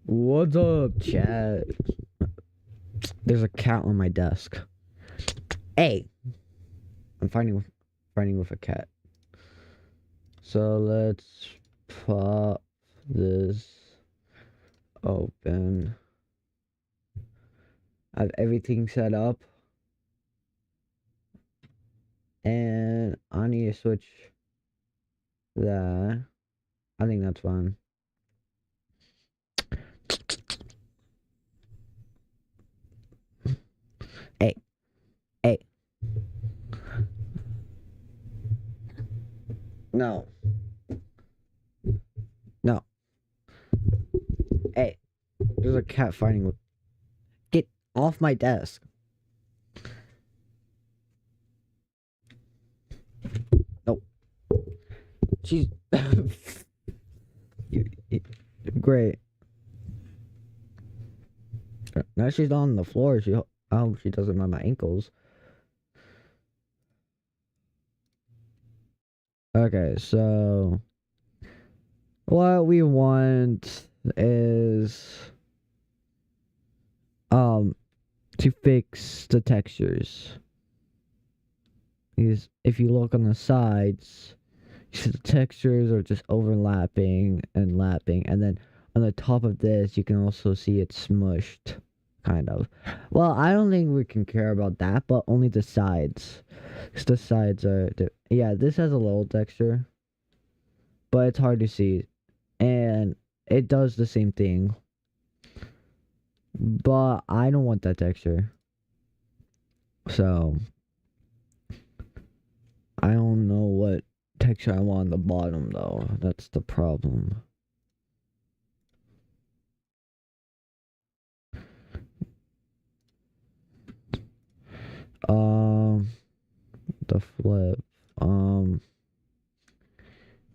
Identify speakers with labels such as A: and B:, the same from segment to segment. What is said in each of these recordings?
A: What's up, chat? There's a cat on my desk. Hey, I'm fighting with a cat. So let's pop this open. I have everything set up, and I need to switch that. I think that's fine. Hey. No. Hey, there's a cat fighting with. Get off my desk. Nope. She's. Great. Now she's on the floor. I hope she doesn't mind my ankles. Okay, so what we want is to fix the textures. Because if you look on the sides, you see the textures are just overlapping and lapping, and then on the top of this you can also see it smushed, kind of. Well, I don't think we can care about that, but only the sides. Because the sides are yeah, this has a little texture, but it's hard to see, and it does the same thing, but I don't want that texture, so I don't know what texture I want on the bottom, though. That's the problem. The flip.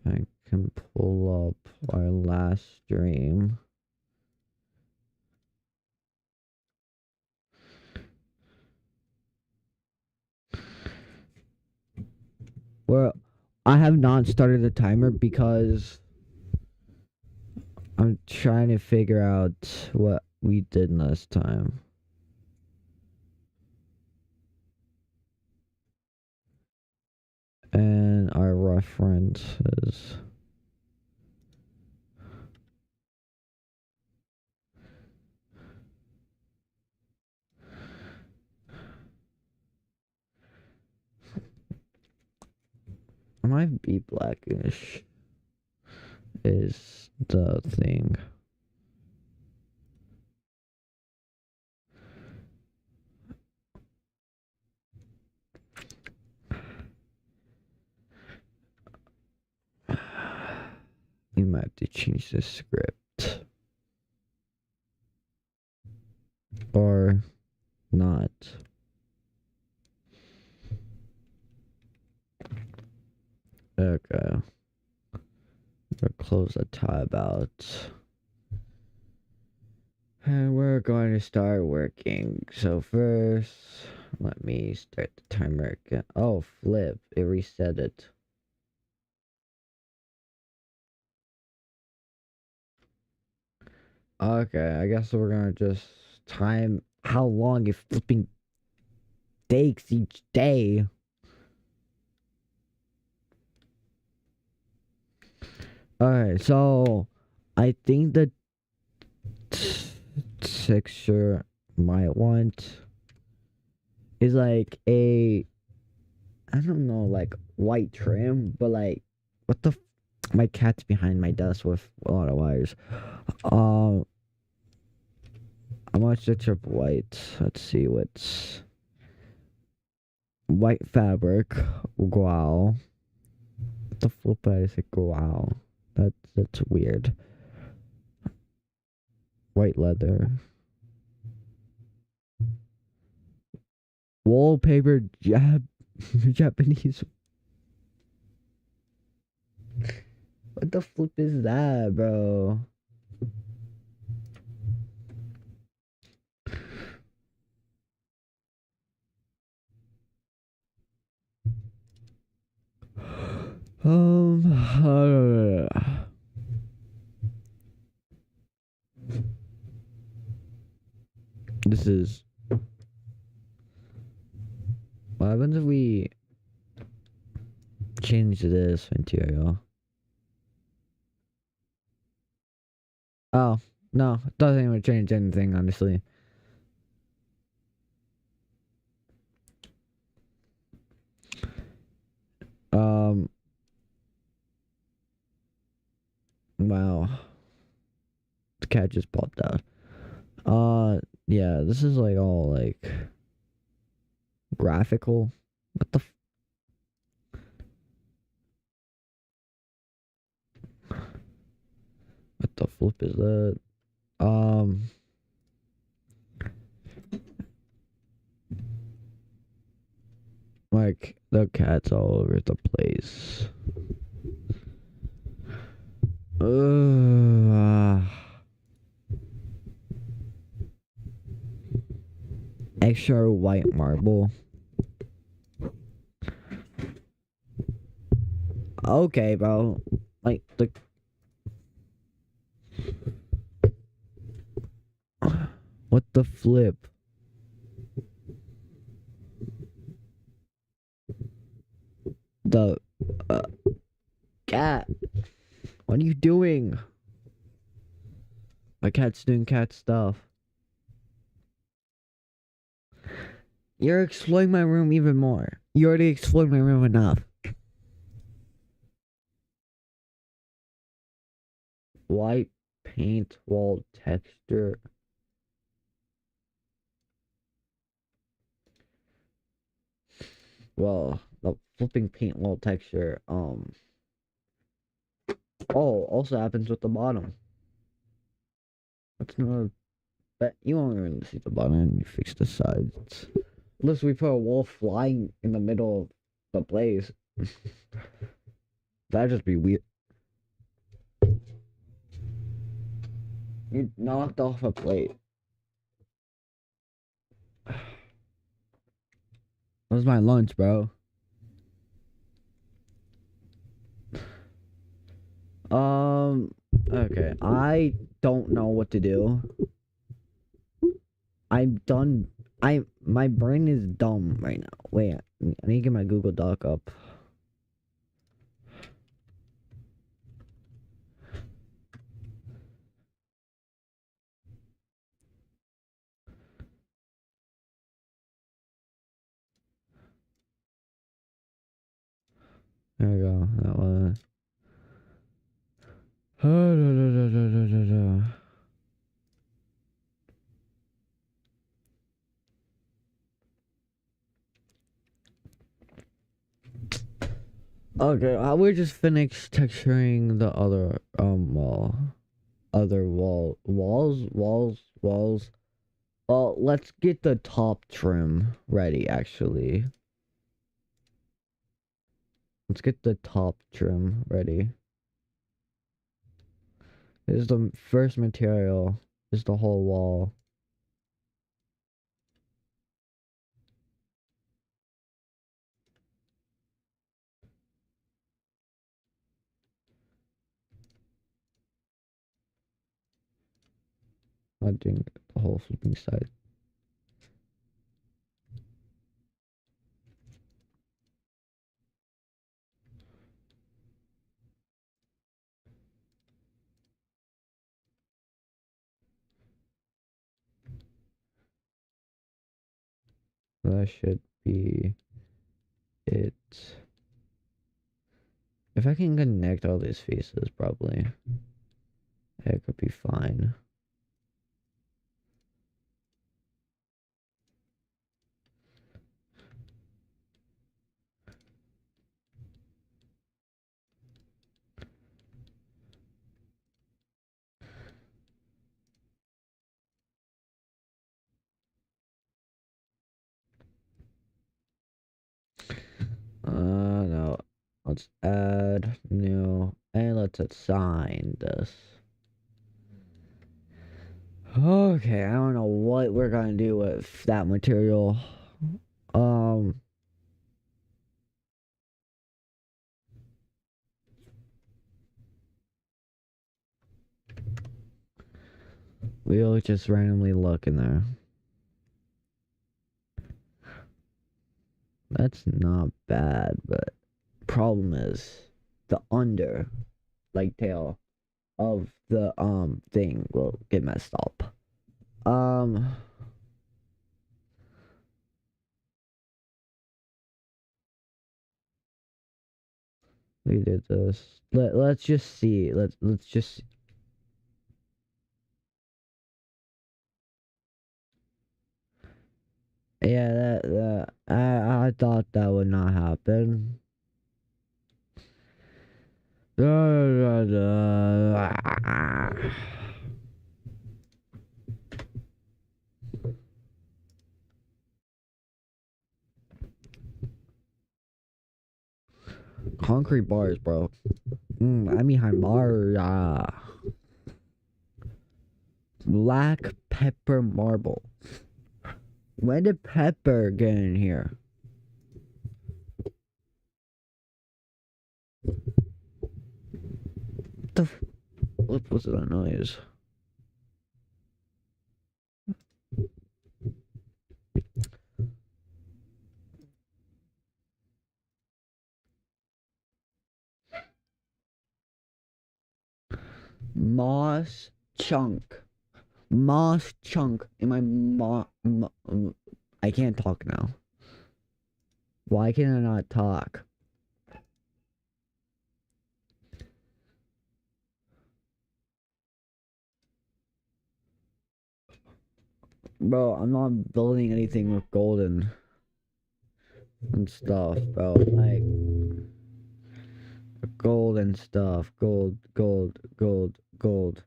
A: I can pull up our last stream. Well, I have not started the timer because I'm trying to figure out what we did last time. And our reference is might be blackish is the thing. We might have to change the script. Or not. Okay. We'll close the tab out. And we're going to start working. So first, let me start the timer again. Oh, flip. It reset it. Okay, I guess we're gonna just time how long it flipping takes each day. Alright, so I think that texture might want is like a, I don't know, like white trim, but like what the my cat's behind my desk with a lot of wires. Um I want to trip white. Let's see what's white fabric. Wow. What the flip is it? Wow. That's weird. White leather. Wallpaper Japanese. What the flip is that, bro? Um, this is. What happens if we change this material? Oh, no, it doesn't even change anything, honestly. Um, wow. The cat just popped out. Yeah, this is like all like graphical. What the what the flip is that? Um, like the cat's all over the place. Extra white marble. Okay, bro. Like the. What the flip? The cat. What are you doing? My cat's doing cat stuff. You're exploring my room even more. You already explored my room enough. White paint wall texture. Well, the flipping paint wall texture. Oh, also happens with the bottom. That's not. But you won't really see the bottom. And you fix the sides. Unless we put a wall flying in the middle of the blaze. That'd just be weird. You knocked off a plate. That was my lunch, bro. Okay. I don't know what to do. I'm done. My brain is dumb right now. Wait, I need to get my Google Doc up. There we go. That one. Okay, we just finished texturing the other wall. Other walls. Well, let's get the top trim ready actually. Let's get the top trim ready. This is the first material. This is the whole wall. Not doing the whole flipping side. That should be it. If I can connect all these faces, probably it could be fine. No. Let's add new and let's assign this. Okay, I don't know what we're gonna do with that material. Um, we'll just randomly look in there. That's not bad, but problem is the under, like tail of the thing will get messed up. We did this. Let's just see. Let's just. Yeah, I thought that would not happen. Concrete bars, bro. I mean, bar. Black pepper marble. When did pepper get in here? What was that noise? Moss chunk. Moss chunk in my I can't talk now. Why can I not talk? Bro, I'm not building anything with golden and stuff, bro. Like gold and stuff. Gold, gold, gold, gold.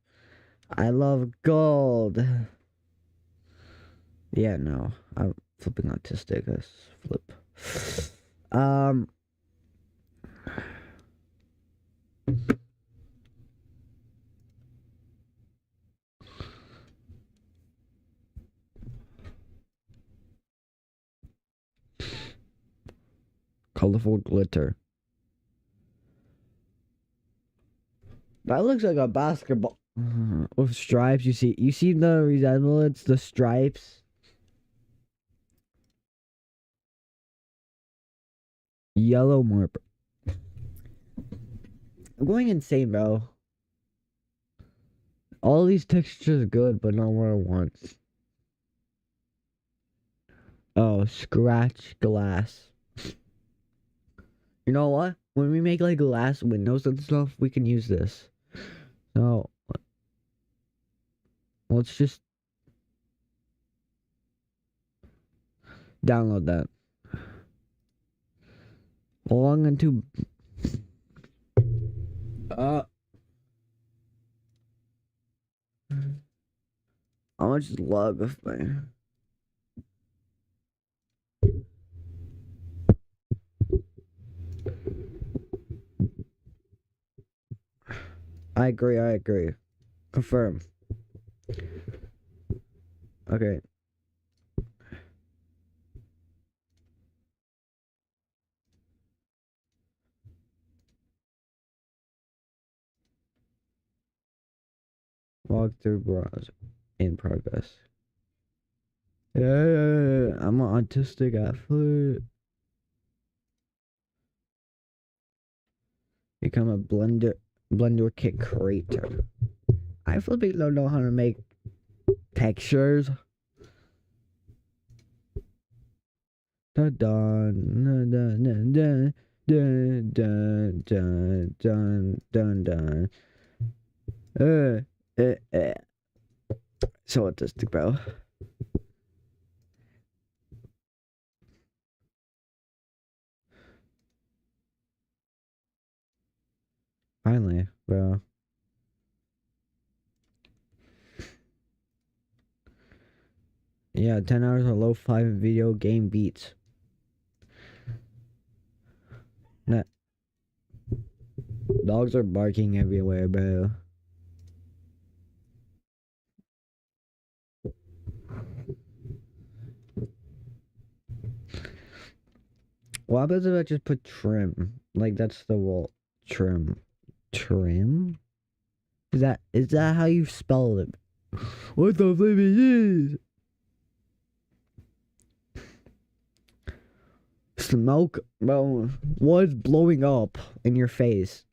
A: I love gold. Yeah, no. I'm flipping autistic. Let's flip. Colorful glitter. That looks like a basketball with stripes. You see the resemblance, the stripes. Yellow marble. I'm going insane, bro. All these textures good, but not what I want. Oh, scratch glass. You know what? When we make like glass windows and stuff, we can use this. So let's just download that. Along into how much log of my I agree. Confirm. Okay. Log through browser in progress. Yeah, I'm an autistic athlete. Become a blender kit creator. I flipping don't know how to make textures. Dun dun dun dun dun dun dun dun dun dun dun. Uh, uh, uh. So autistic, bro. Finally, bro. Yeah, 10 hours of low-fi video game beats. Nah, dogs are barking everywhere, bro. What happens if I just put trim? Like, that's the wall. Trim. Trim? Is that how you spell it? What the flip is this? Smoke, bro. What's blowing up in your face?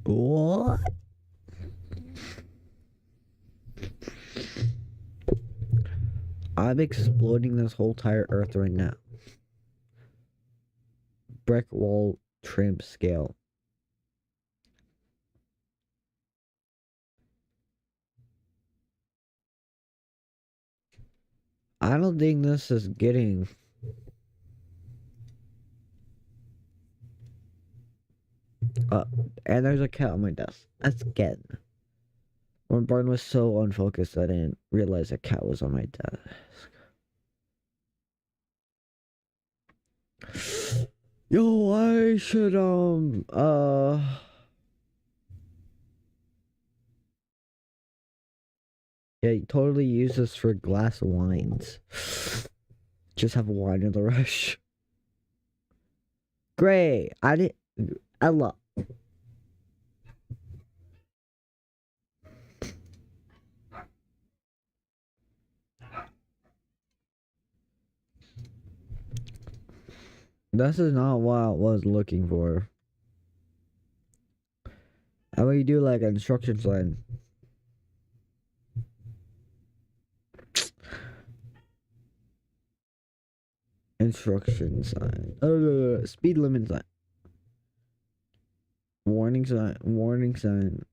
A: What? I'm exploding this whole entire earth right now. Brick wall trim scale. I don't think this is getting. Uh, and there's a cat on my desk. That's again. When Barn was so unfocused, I didn't realize a cat was on my desk. Yo, I should yeah, you totally use this for glass wines. Just have wine in the rush. Great. I did. Ella. This is not what I was looking for. How about you do like an instruction sign? Instruction sign. Speed limit sign. Warning sign. Warning sign.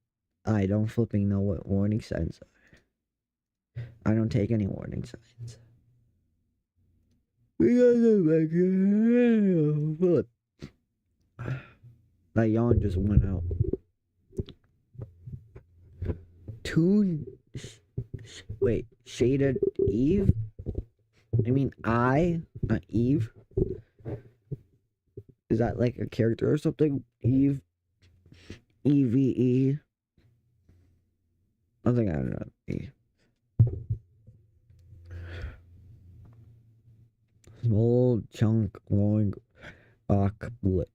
A: I don't flipping know what warning signs are. I don't take any warning signs. We gotta back here. Flip. That yawn just went out. Two. Wait. Shaded Eve? I mean, not Eve. Is that like a character or something? Eve. EVE. I think I don't know. Small chunk long ocblet.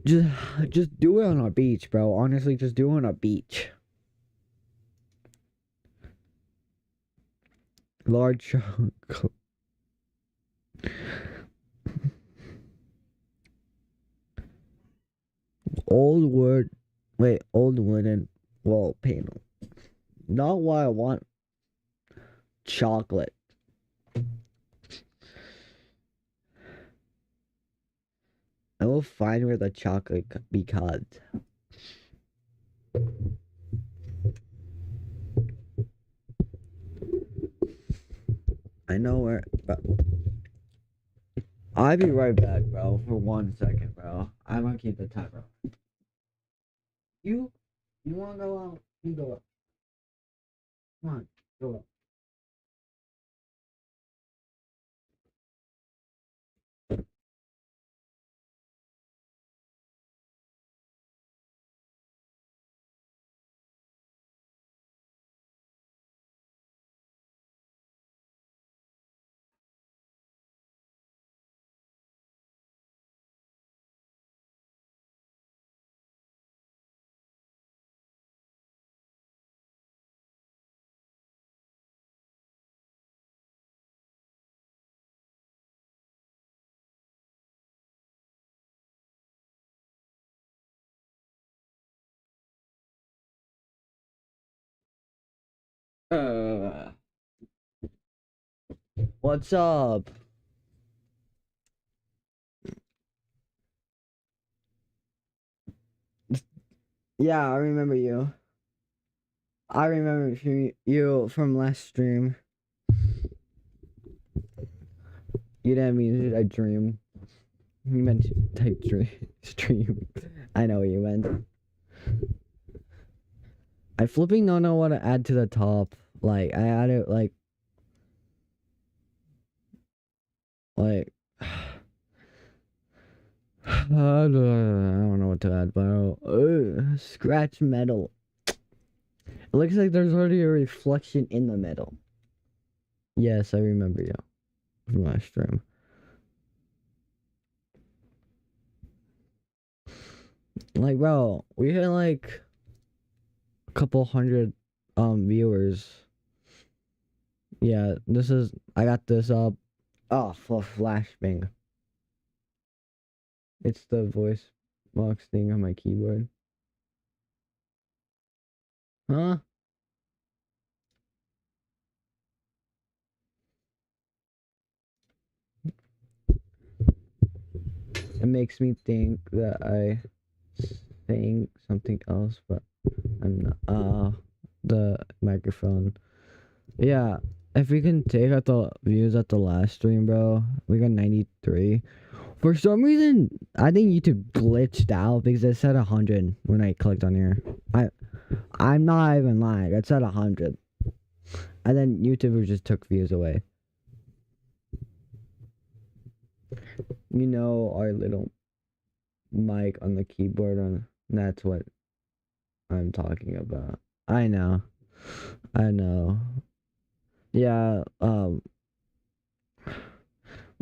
A: Just do it on a beach, bro. Honestly, just do it on a beach. Large chunk. Old wooden wall panel. Not what I want. Chocolate. I will find where the chocolate be cut. I know where, but I'll be right back, bro. For 1 second, bro. I'm gonna keep the timer. You wanna go out? You go out. Come on, go out. Uh, what's up? Yeah, I remember you. I remember you from last stream. You didn't mean a dream. You meant to type stream. I know what you meant. I flipping don't know what to add to the top. Like, I added, like... I don't know what to add, but... scratch metal. It looks like there's already a reflection in the metal. Yes, I remember you from last stream. Like, bro, we had like a couple hundred viewers. Yeah, I got this up. Oh, for flashbang. It's the voice box thing on my keyboard. Huh? It makes me think that I saying something else, but I'm not. The microphone. Yeah, if we can take out the views at the last stream, bro, we got 93. For some reason, I think YouTube glitched out because it said 100 when I clicked on here. I'm not even lying. It said 100. And then YouTuber just took views away. You know, our little mic on the keyboard, that's what I'm talking about. I know. Yeah,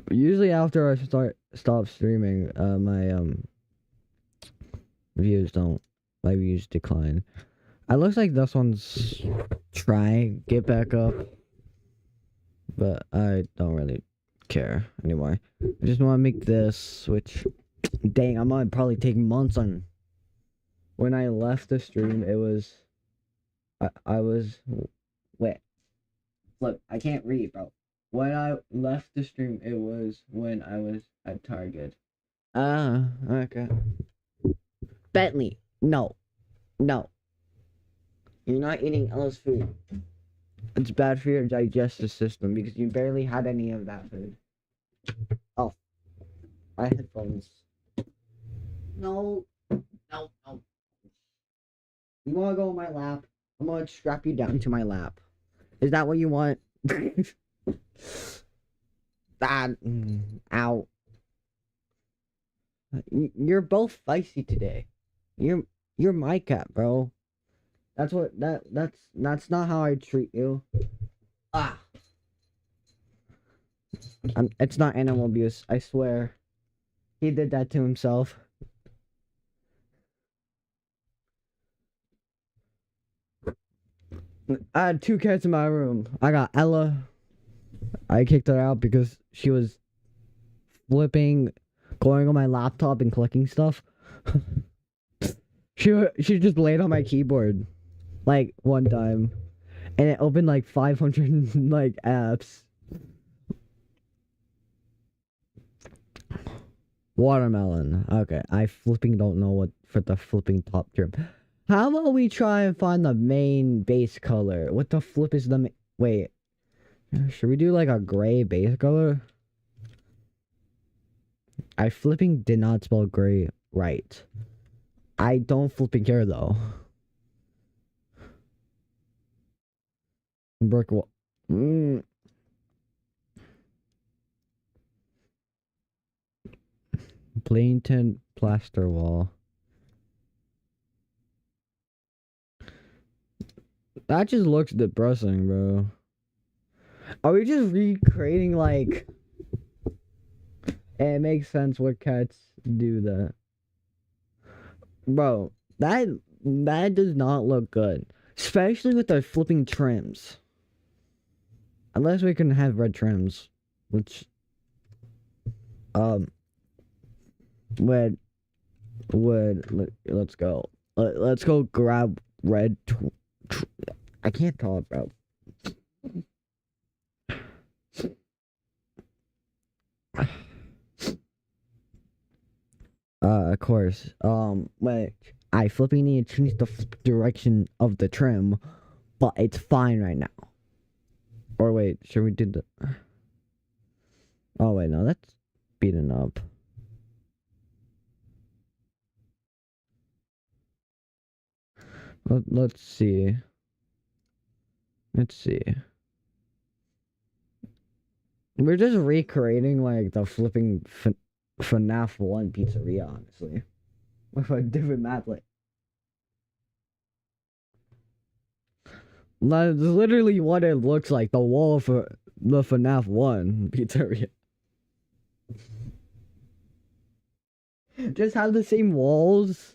A: usually after I stop streaming, my views decline. It looks like this one's trying get back up, but I don't really care anymore. I just want to make this, which, dang, I'm gonna probably take months on. When I left the stream, it was, I was, wait, look, I can't read, bro. When I left the stream, it was when I was at Target. Ah, okay. Bentley, no. You're not eating Ella's food. It's bad for your digestive system because you barely had any of that food. Oh, I had headphones. No. You wanna go on my lap? I'm gonna strap you down to my lap. Is that what you want? Ow. You're both feisty today. You're my cat, bro. That's not how I treat you. Ah. It's not animal abuse, I swear. He did that to himself. I had 2 cats in my room. I got Ella. I kicked her out because she was flipping, going on my laptop and clicking stuff. She just laid on my keyboard, like, one time, and it opened like 500 like apps. Watermelon. Okay, I flipping don't know what for the flipping top tier. How about we try and find the main base color? What the flip is the wait? Should we do like a gray base color? I flipping did not spell gray right. I don't flipping care though. Brick wall. Blatant plaster wall. That just looks depressing, bro. Are we just recreating like... It makes sense what cats do that. Bro, that does not look good. Especially with the flipping trims. Unless we can have red trims. Which... let's go. Let's go grab red... I can't talk, bro. Of course. Wait. I flipping need to change the direction of the trim, but it's fine right now. Or wait, should we do the? Oh wait, no, that's beaten up. Let's see. Let's see. We're just recreating like the flipping FNAF 1 pizzeria, honestly. With a different map. Like, that's literally what it looks like. The wall for the FNAF 1 pizzeria. Just have the same walls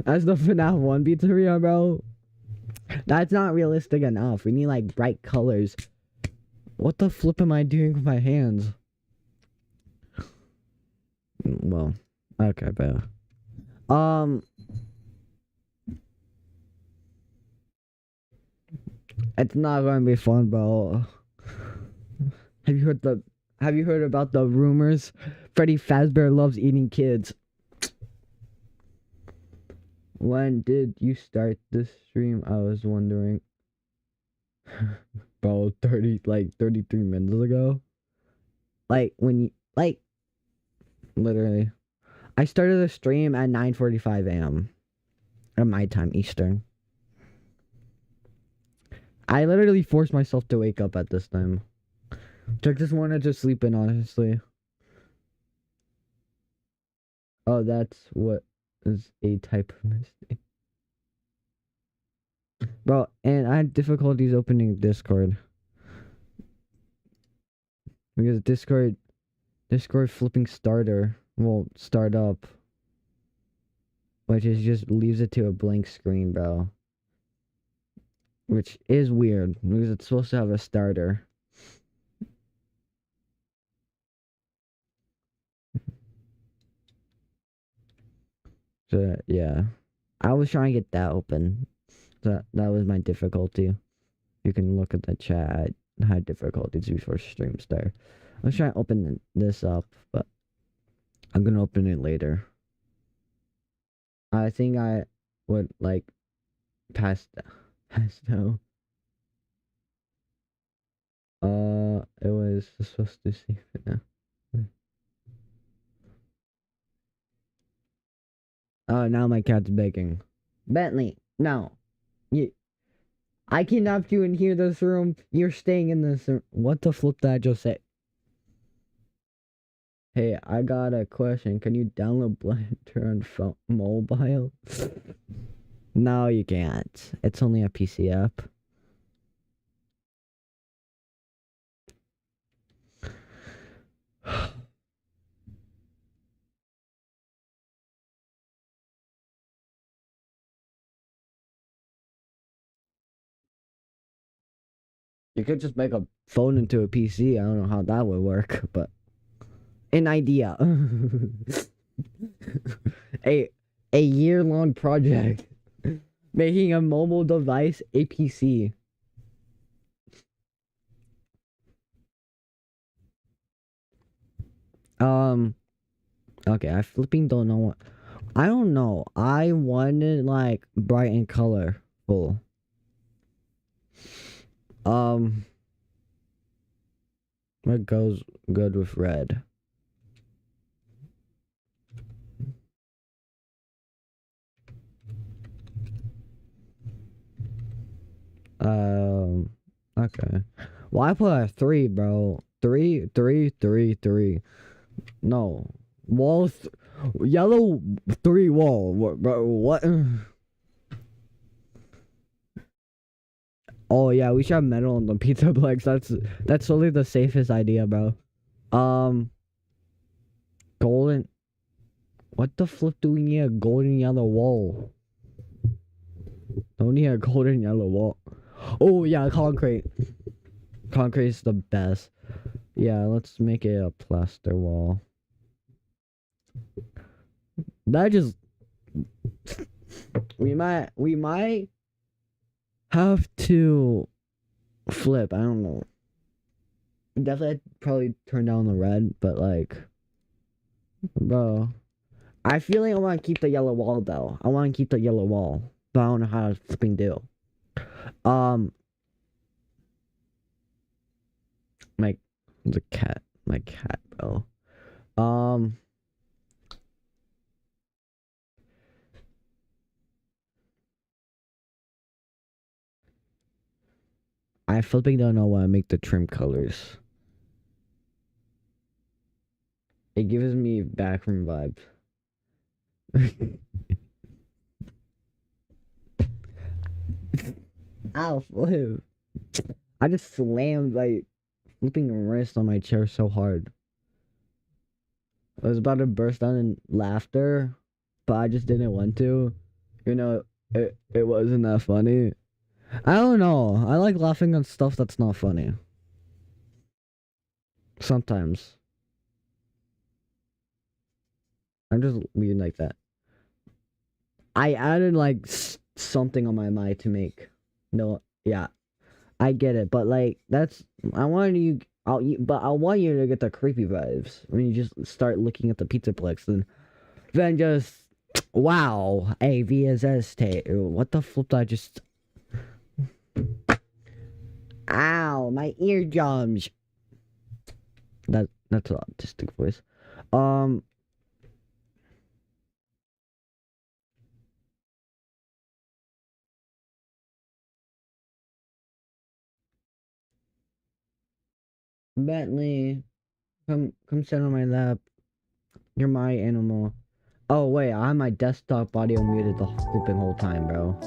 A: as the FNAF 1 pizzeria, bro. That's not realistic enough. We need like bright colors. What the flip am I doing with my hands? Well, okay, bro. It's not gonna be fun, bro. Have you heard about the rumors? Freddy Fazbear loves eating kids. When did you start this stream? I was wondering. Bro, 33 minutes ago. Like when you literally. I started the stream at 9:45 a.m. at my time, Eastern. I literally forced myself to wake up at this time. I just wanted to sleep in, honestly. Oh, that's what is a type of mistake. Bro, and I had difficulties opening Discord. Because Discord flipping starter won't start up. Which is just leaves it to a blank screen, bro. Which is weird, because it's supposed to have a starter. So, yeah. I was trying to get that open. That was my difficulty. You can look at the chat. I had difficulties before stream start. I was trying to open this up, but I'm gonna open it later. I think I would like pass out. It was supposed to see it now. Oh, now my cat's begging. Bentley, no. I kidnapped you in here, this room. You're staying in this room. What the flip did I just say? Hey, I got a question. Can you download Blender on mobile? No, you can't. It's only a PC app. You could just make a phone into a PC. I don't know how that would work, but an idea. a year-long project. Making a mobile device a PC. Okay, I flipping don't know what. I don't know. I wanted like bright and colorful. What goes good with red? Okay. Well, I put a 3, bro. 3, 3, 3, 3. No. Wall, yellow 3 wall. What, bro? What? Oh yeah, we should have metal on the pizza plex. That's totally the safest idea, bro. Golden. What the flip do we need a golden yellow wall? Don't need a golden yellow wall. Oh yeah, concrete. Concrete is the best. Yeah, let's make it a plaster wall. That just we might have to flip. I don't know. Definitely I'd probably turn down the red, but like, bro, I feel like I want to keep the yellow wall though. I want to keep the yellow wall, but I don't know how to flipping do. Um, my the cat, my cat, bro. Um, I flipping don't know why I make the trim colors. It gives me backroom vibes. Ow, flip. I just slammed like flipping a wrist on my chair so hard. I was about to burst out in laughter, but I just didn't want to. You know, it wasn't that funny. I don't know. I like laughing on stuff that's not funny. Sometimes. I'm just weird like that. I added like something on my mind to make. No, yeah, I get it, but like that's I wanted you. But I want you to get the creepy vibes when you just start looking at the Pizzaplex, and then just wow, a VHS tape. What the flip? I just ow, my eardrums. That's an autistic voice. Um, Bentley, come sit on my lap. You're my animal. Oh wait, I had my desktop audio muted the flipping whole time, bro.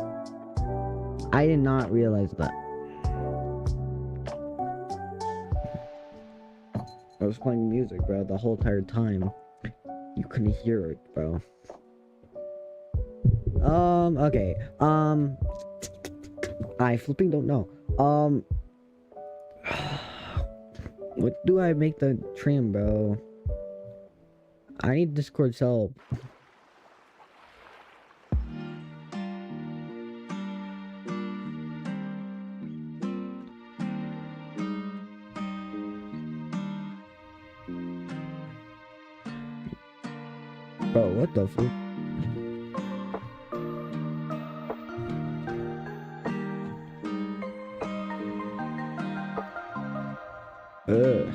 A: I did not realize that. I was playing music, bro, the whole entire time. You couldn't hear it, bro. Okay. I flipping don't know. What do I make the trim, bro? I need Discord's help. Bro, what the fuck? Ugh.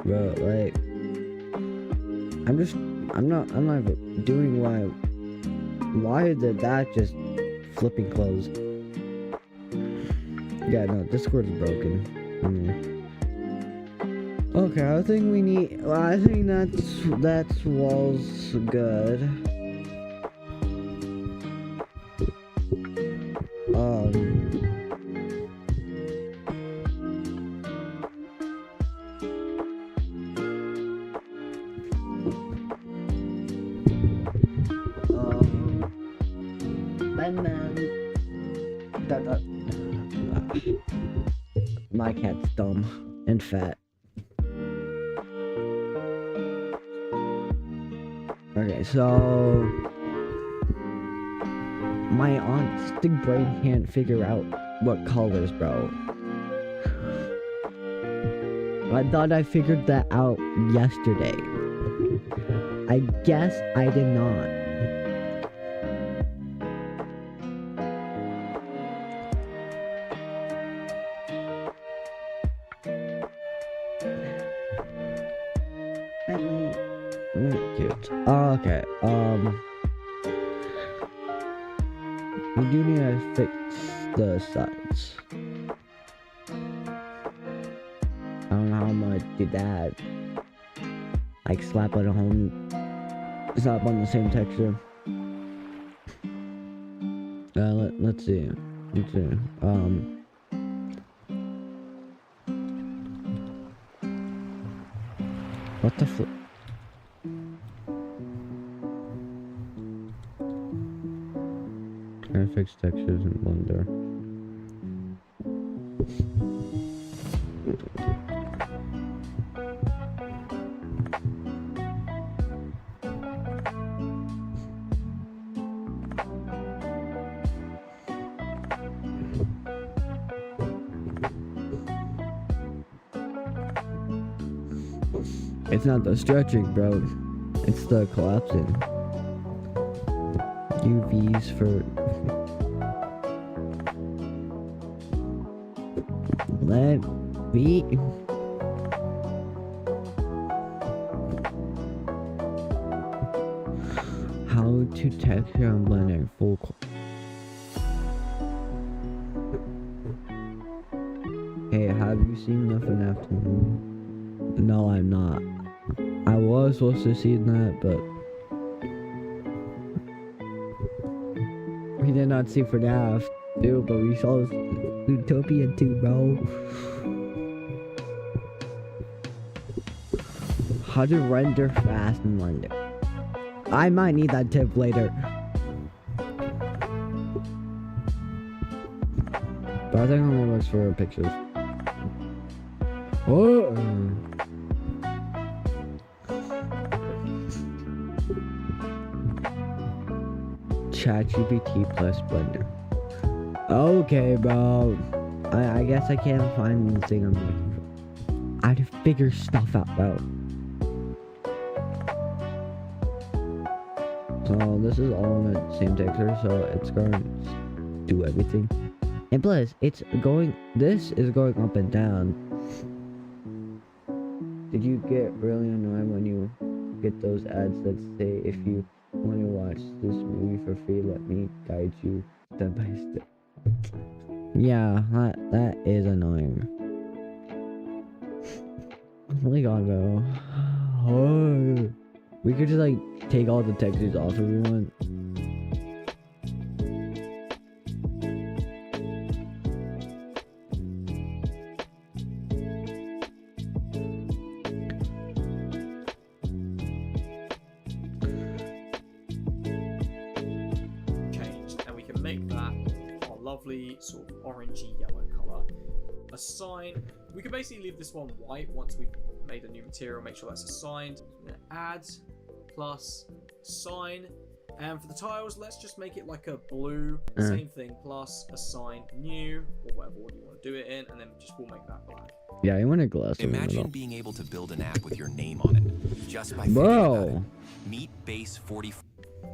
A: Bro, like, I'm not doing why did that just flipping close? Yeah, no, Discord is broken. Okay, I think we need, well, I think that's wall's good. My cat's dumb and fat. Okay, so my autistic brain can't figure out what colors, bro. I thought I figured that out yesterday. I guess I did not. Cute. Okay, we do need to fix the sides. I don't know how I'm gonna do that. Like slap on a whole new, slap on the same texture. Let's see. What the flip? I fix textures in Blender. It's not the stretching, bro. It's the collapsing. UVs for... Let me... How to texture and blend in full... Hey, have you seen the FNAF movie? No, I'm not. I was supposed to see that, but... We did not see FNAF 2, but we saw Utopia 2, bro. How to render fast in London. I might need that tip later. But I think it only works for pictures. Oh! ChatGPT plus Blender. Okay, bro. I guess I can't find the thing I'm looking for. I have to figure stuff out, bro. So this is all on the same texture, so it's going to do everything. And plus, it's going. This is going up and down. Did you get really annoyed when you get those ads that say, if you want to watch this movie for free, let me guide you step by step? Yeah, that is annoying. Oh my god, bro. Oh. We could just like take all the textures off if we want.
B: Make that our lovely sort of orangey yellow color. A sign. We can basically leave this one white once we've made a new material. Make sure that's assigned. Add plus sign. And for the tiles, let's just make it like a blue. Same thing, plus assign new, or whatever order you want to do it in, and then we'll make that black.
A: Yeah, you want to gloss.
C: Imagine being able to build an app with your name on it just by thinking about it. Meet Base 44.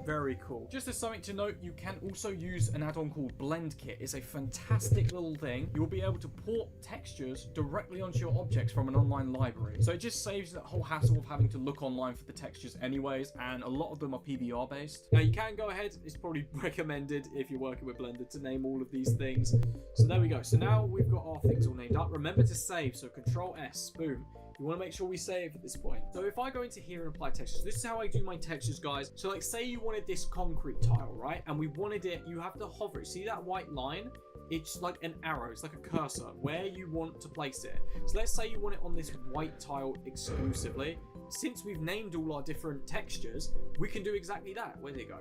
B: Very cool. Just as something to note, you can also use an add-on called Blend Kit. It's a fantastic little thing. You'll be able to port textures directly onto your objects from an online library. So it just saves that whole hassle of having to look online for the textures anyways, and a lot of them are PBR based. Now you can go ahead, it's probably recommended if you're working with Blender to name all of these things. So there we go. So now we've got our things all named up. Remember to save, so Control S, boom. You want to make sure we save at this point. So if I go into here and apply textures, this is how I do my textures, guys. So like, say you wanted this concrete tile, right? And we wanted it, you have to hover it. See that white line? It's like an arrow, it's like a cursor where you want to place it. So let's say you want it on this white tile exclusively. Since we've named all our different textures, we can do exactly that. Where did it go?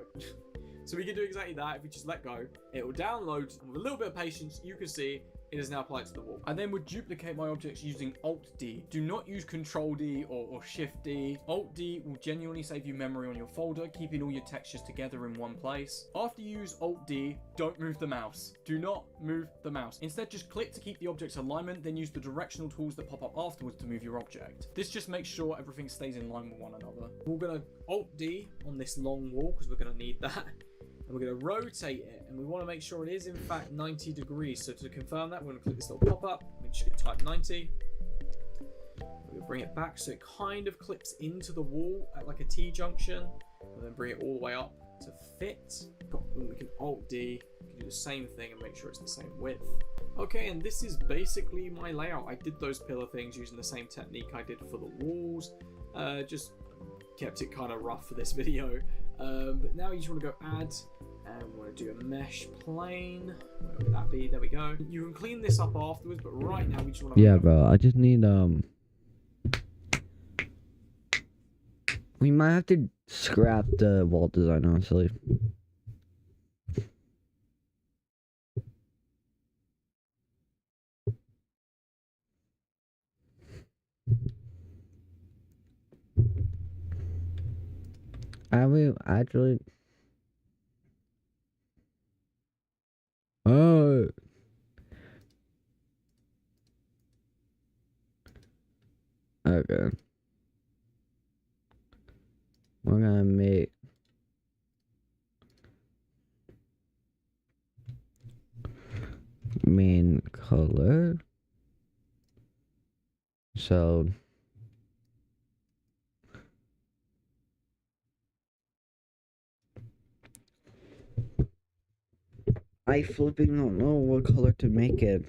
B: So we can do exactly that. If we just let go, it will download, and with a little bit of patience, you can see it is now applied to the wall. I then would duplicate my objects using Alt-D. Do not use Control-D or Shift-D. Alt-D will genuinely save you memory on your folder, keeping all your textures together in one place. After you use Alt-D, don't move the mouse. Do not move the mouse. Instead, just click to keep the object's alignment, then use the directional tools that pop up afterwards to move your object. This just makes sure everything stays in line with one another. We're going to Alt-D on this long wall, because we're going to need that. And we're going to rotate it, and we want to make sure it is in fact 90 degrees. So to confirm that, we're going to click this little pop-up. We're just going to type 90. We're going to bring it back so it kind of clips into the wall at like a T-junction. And then bring it all the way up to fit. We can Alt-D. We can do the same thing and make sure it's the same width. Okay, and this is basically my layout. I did those pillar things using the same technique I did for the walls. Just kept it kind of rough for this video. But now you just want to go add, and we want to do a mesh plane. Where would that be? There we go. You can clean this up afterwards, but right now we just want to...
A: Yeah, bro, I just need, we might have to scrap the wall design, honestly. I will actually... Oh! Okay. we're gonna make main color. So I flipping don't know what color to make it.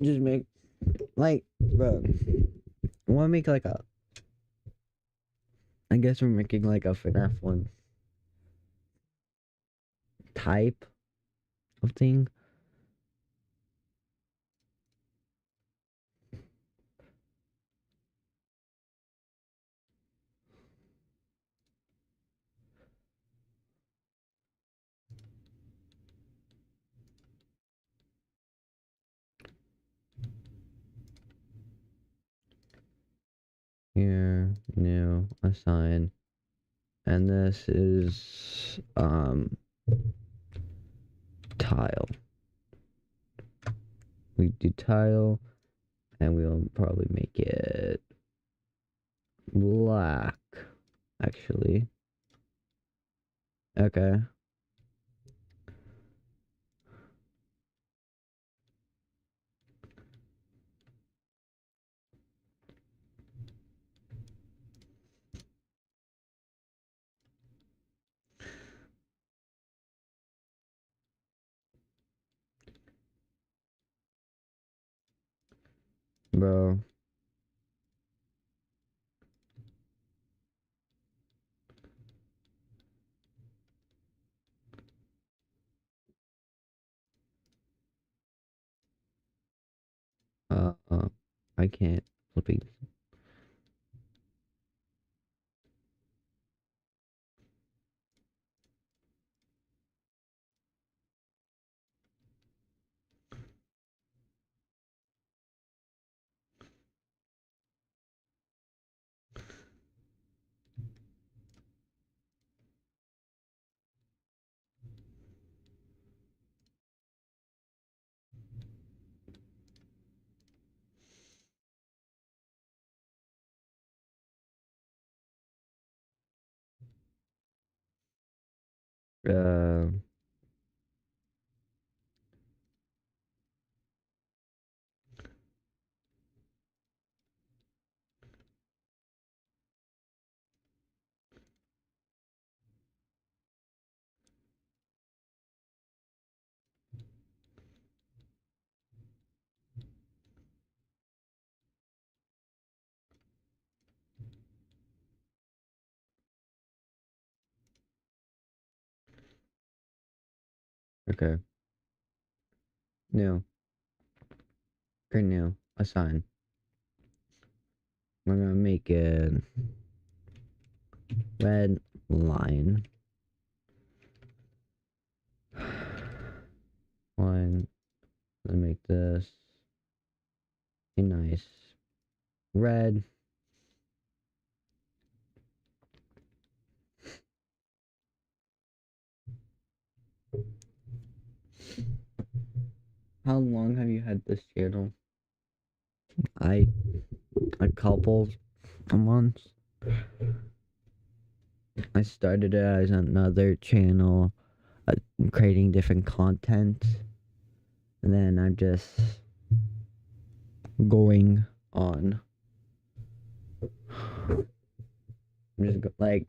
A: Just make like, bro. I want to make like a. I guess we're making like a FNAF one type of thing. Here, new, assign, and this is tile. We do tile, and we'll probably make it black. Actually, okay. Bro. I can't flipping. Uh, okay. New. Great new. Assign. We're gonna make it red line. Line. Let's make this a nice red. How long have you had this channel? A couple of months. I started it as another channel, creating different content, and then I'm just going on. I'm just like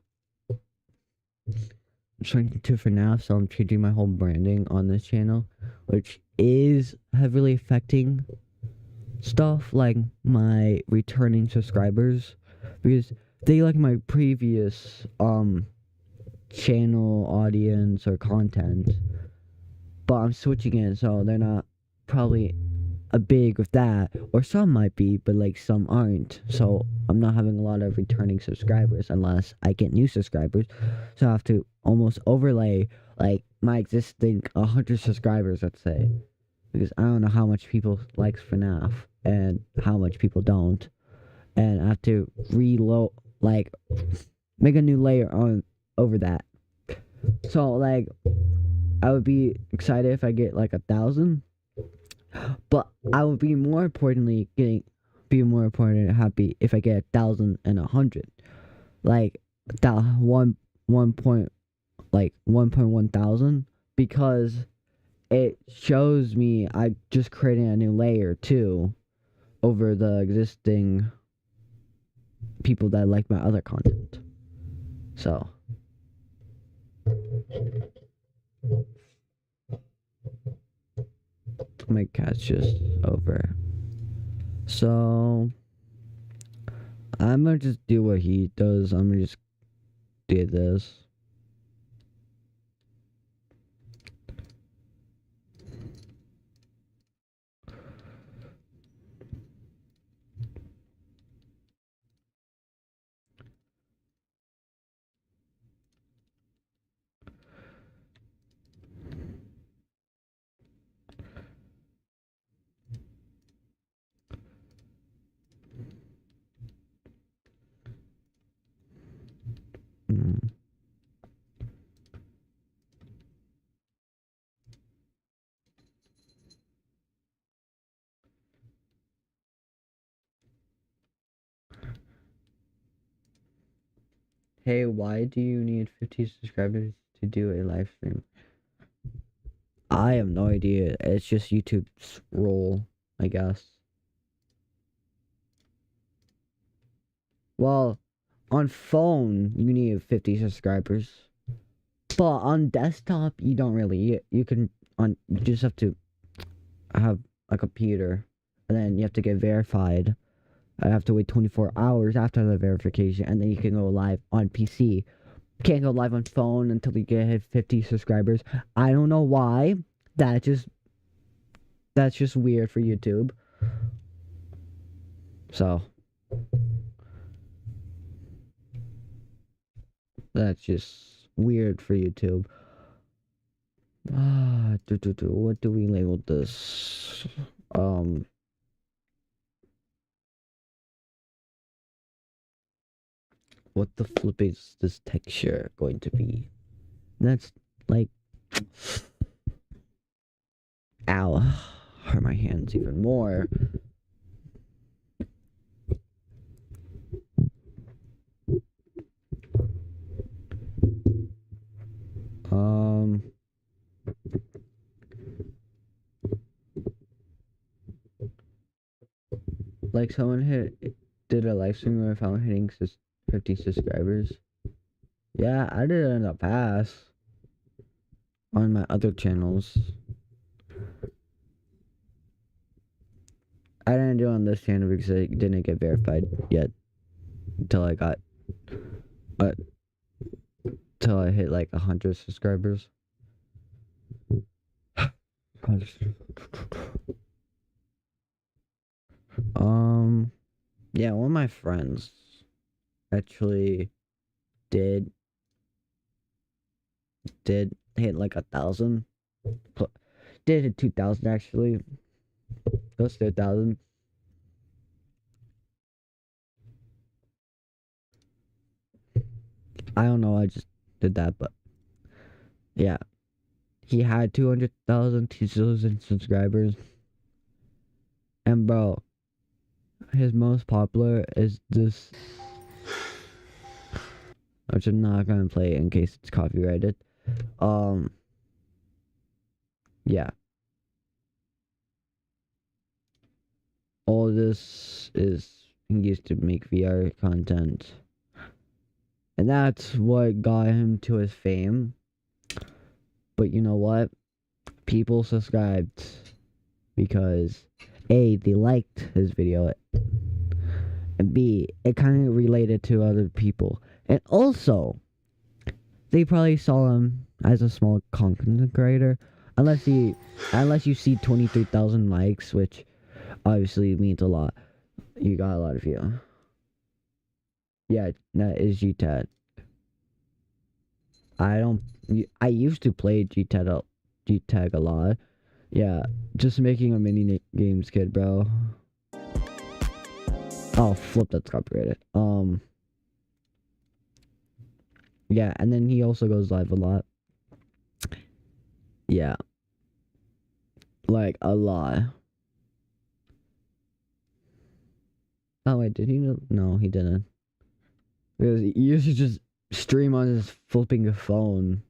A: I'm trying to FNAF, so I'm changing my whole branding on this channel, which is heavily affecting stuff like my returning subscribers, because they like my previous channel audience or content, but I'm switching it so they're not probably a big with that, or some might be, but like some aren't. So I'm not having a lot of returning subscribers unless I get new subscribers. So I have to almost overlay like my existing 100 subscribers, let's say, because I don't know how much people likes FNAF and how much people don't, and I have to reload, like, make a new layer on over that. So like, I would be excited if I get like 1,000, but I would be more importantly happy if I get 1,100, like that one point, like 1.1 thousand, because it shows me I just created a new layer too over the existing people that like my other content. So my cat's just over. So I'm gonna just do what he does. I'm gonna just do this. Mm. Hey, why do you need 50 subscribers to do a live stream? I have no idea. It's just YouTube's rule, I guess. Well, on phone, you need 50 subscribers. But on desktop, you don't really. You just have to have a computer, and then you have to get verified. I have to wait 24 hours after the verification, and then you can go live on PC. Can't go live on phone until you get 50 subscribers. I don't know why. That's just weird for YouTube. So that's just weird for YouTube. What do we label this? What the flip is this texture going to be? That's like, ow, hurt my hands even more. Like someone did a live stream where I found hitting 50 subscribers. Yeah, I did it in the past on my other channels. I didn't do it on this channel because I didn't get verified yet until I got till I hit like 100 subscribers. Yeah, one of my friends actually did hit like 1,000. Did hit 2,000 actually. Close to 1,000. I don't know, I just did that, but yeah. He had 200,000 subscribers. And bro, his most popular is this, which I'm not gonna play in case it's copyrighted. Yeah. All this is, he used to make VR content. And that's what got him to his fame. But you know what? People subscribed because A, they liked his video, and B, it kind of related to other people. And also, they probably saw him as a small content creator. Unless you see 23,000 likes, which obviously means a lot. You got a lot of view. Yeah, that is GTAD. I used to play GTAG a lot. Yeah, just making a mini games kid, bro. Oh, flip, that's copyrighted. Yeah, and then he also goes live a lot. Yeah. Like, a lot. Oh, wait, did he? No, he didn't. Because he used to just stream on his flipping phone.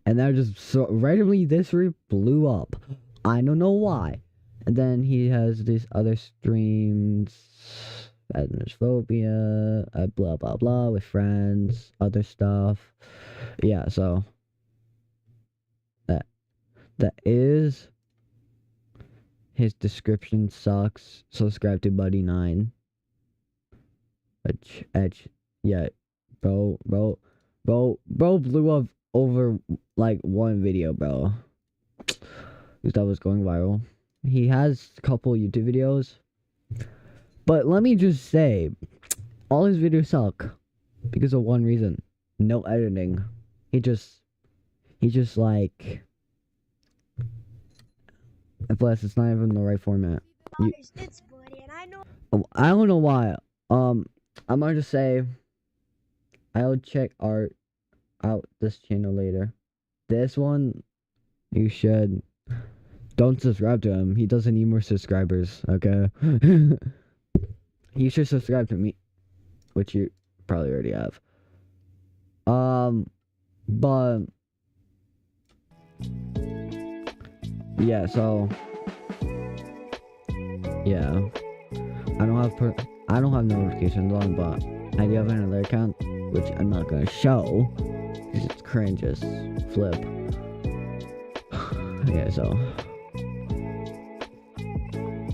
A: And that just so randomly this blew up. I don't know why. And then he has these other streams, phobia, blah blah blah with friends, other stuff. Yeah, so that is his description sucks. Subscribe to Buddy9. Edge, yeah, bro blew up over like one video, bro. Because that was going viral. He has a couple YouTube videos. But let me just say, all his videos suck. Because of one reason. No editing. He just like... Plus, it's not even the right format. I don't know why. I'm gonna just say... I'll check out this channel later. This one, you should... Don't subscribe to him. He doesn't need more subscribers, okay? You should subscribe to me, which you probably already have. But yeah, so yeah, I don't have notifications on, but I do have another account, which I'm not gonna show because it's cringe as flip. Yeah, so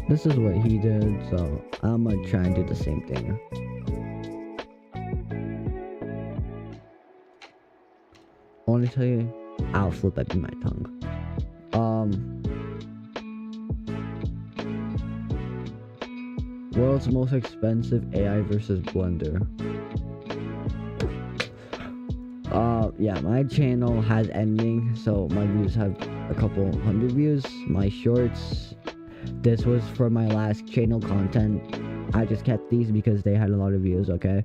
A: this is what he did, so I'm gonna try and do the same thing. I want to tell you, I'll flip it in my tongue. World's most expensive AI versus Blender. Yeah, my channel has ending, so my views have a couple hundred views. My shorts, this was for my last channel content. I just kept these because they had a lot of views, okay?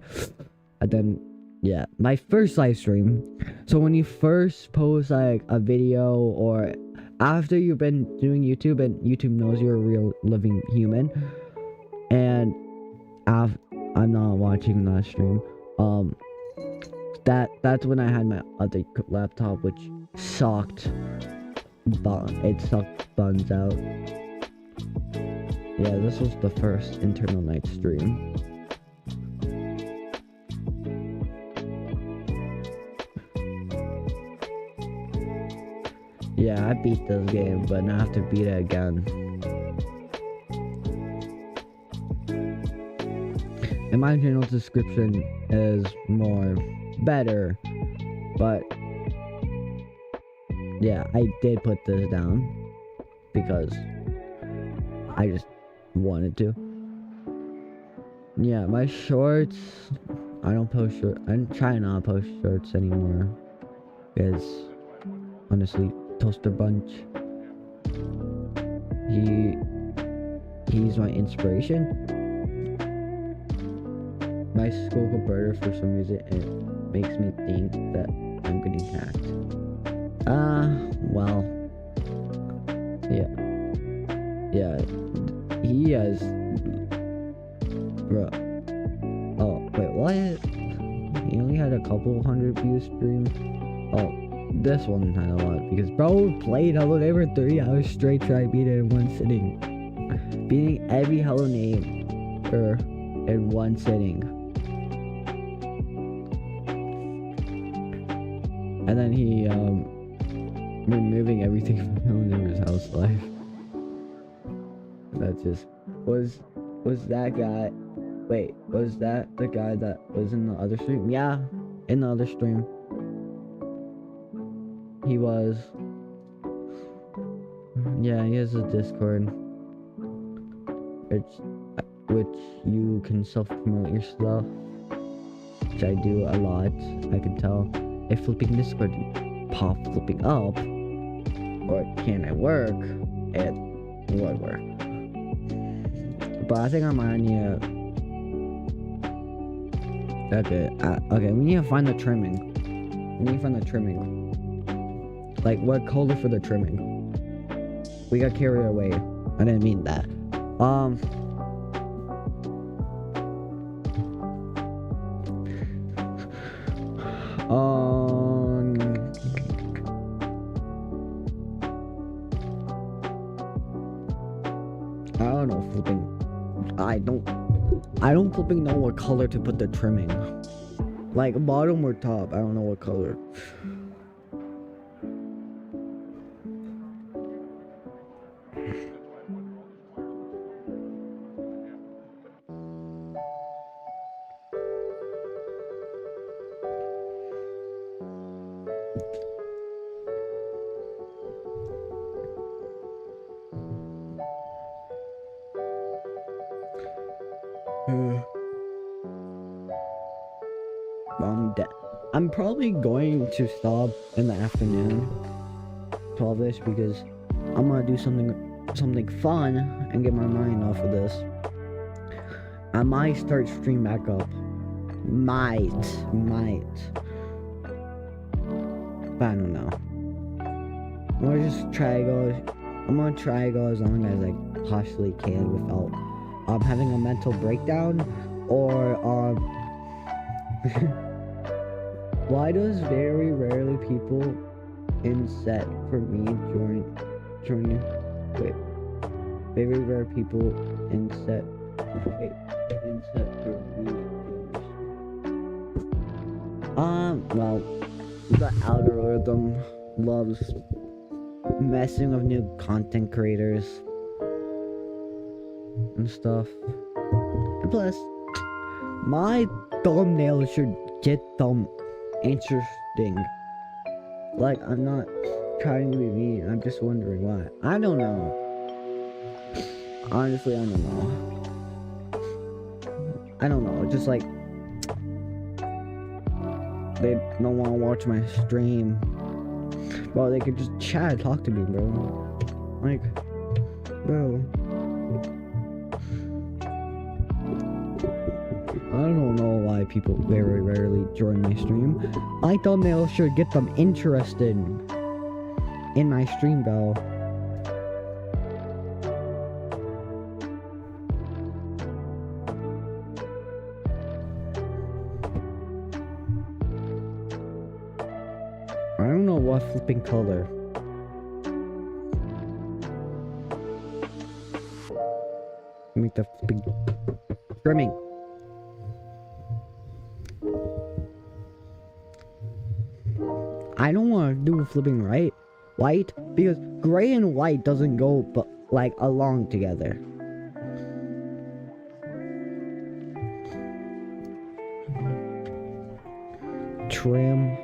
A: And then, yeah, my first live stream. So when you first post like a video, or after you've been doing YouTube and YouTube knows you're a real living human, and I'm not watching that stream, that's when I had my other laptop, which sucked. It sucked buns out. Yeah, this was the first internal night stream. Yeah, I beat this game, but now I have to beat it again. And my channel description is more better, but yeah, I did put this down because I just wanted to. Yeah, my shorts, I don't post shorts. I'm trying not to post shorts anymore because honestly, Toaster Bunch, he's my inspiration. My school computer, for some reason, it makes me think that I'm getting hacked. Well, yeah, he has, bro. Oh wait, what? He only had a couple hundred views stream. Oh, this one had a lot because bro played Hello Neighbor 3 hours straight, try beat it in one sitting, beating every Hello Neighbor in one sitting. And then he removing everything from Hello Neighbor's house life. That just was that guy. Wait, was that the guy that was in the other stream? Yeah, in the other stream. He was. Yeah, he has a Discord, which you can self-promote your stuff, which I do a lot. I can tell. If flipping Discord pop flipping up, or can it work, it would work. But I think I might need to... Okay, we need to find the trimming. Like, what color for the trimming? We got carried away. I didn't mean that. I don't know flipping. I don't flipping know what color to put the trimming. Like bottom or top. I don't know what color. I'm probably going to stop in the afternoon 12ish because I'm gonna do something fun and get my mind off of this. I might start stream back up. Might. But I don't know. I'm gonna try to go as long as I possibly can without having a mental breakdown or why does very rarely people in set for me join wait, very rare people in set for me well, the algorithm loves messing with new content creators and stuff, and plus my thumbnail should get them interesting. Like, I'm not trying to be mean, I'm just wondering why. I don't know. Honestly, I don't know. Just like they don't want to watch my stream. Well, they could just chat, talk to me, bro. Like, bro. I don't know why people very rarely join my stream. My thumbnail should get them interested in my stream, though. I don't know what flipping color. Make the flipping trimming. I don't want to do flipping white because gray and white doesn't go but like along together. Trim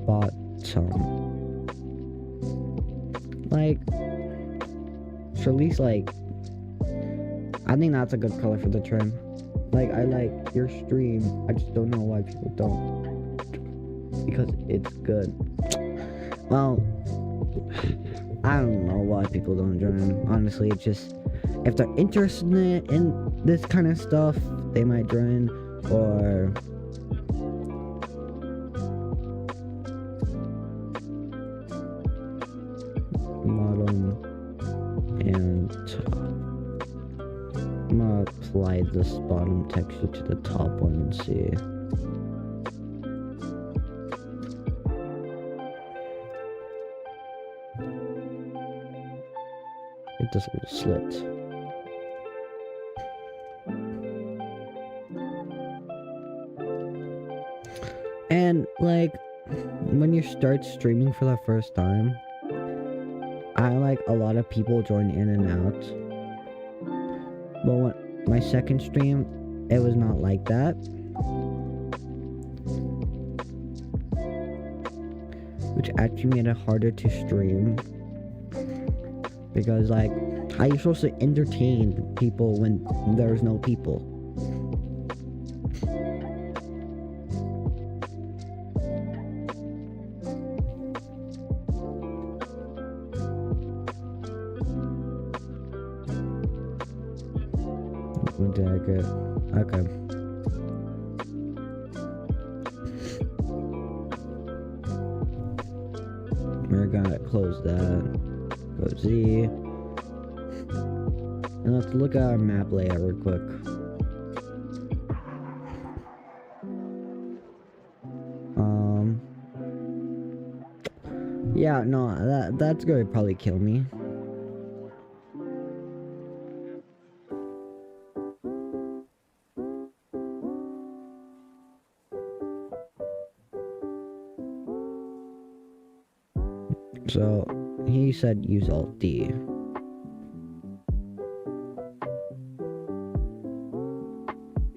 A: bottom, like, so at least, like, I think that's a good color for the trim. Like, I like your stream, I just don't know why people don't, because it's good. Well, I don't know why people don't join. Honestly, it's just, if they're interested in this kind of stuff, they might join, or bottom and top. I'm gonna apply this bottom texture to the top one and see. Get this little slit. And like, when you start streaming for the first time, like a lot of people join in and out. But when my second stream, it was not like that. Which actually made it harder to stream. Because like, how are you supposed to entertain people when there's no people? Okay. We're gonna close that. Go Z. And let's look at our map layout real quick. Yeah, no, that's gonna probably kill me. So, he said use Alt D.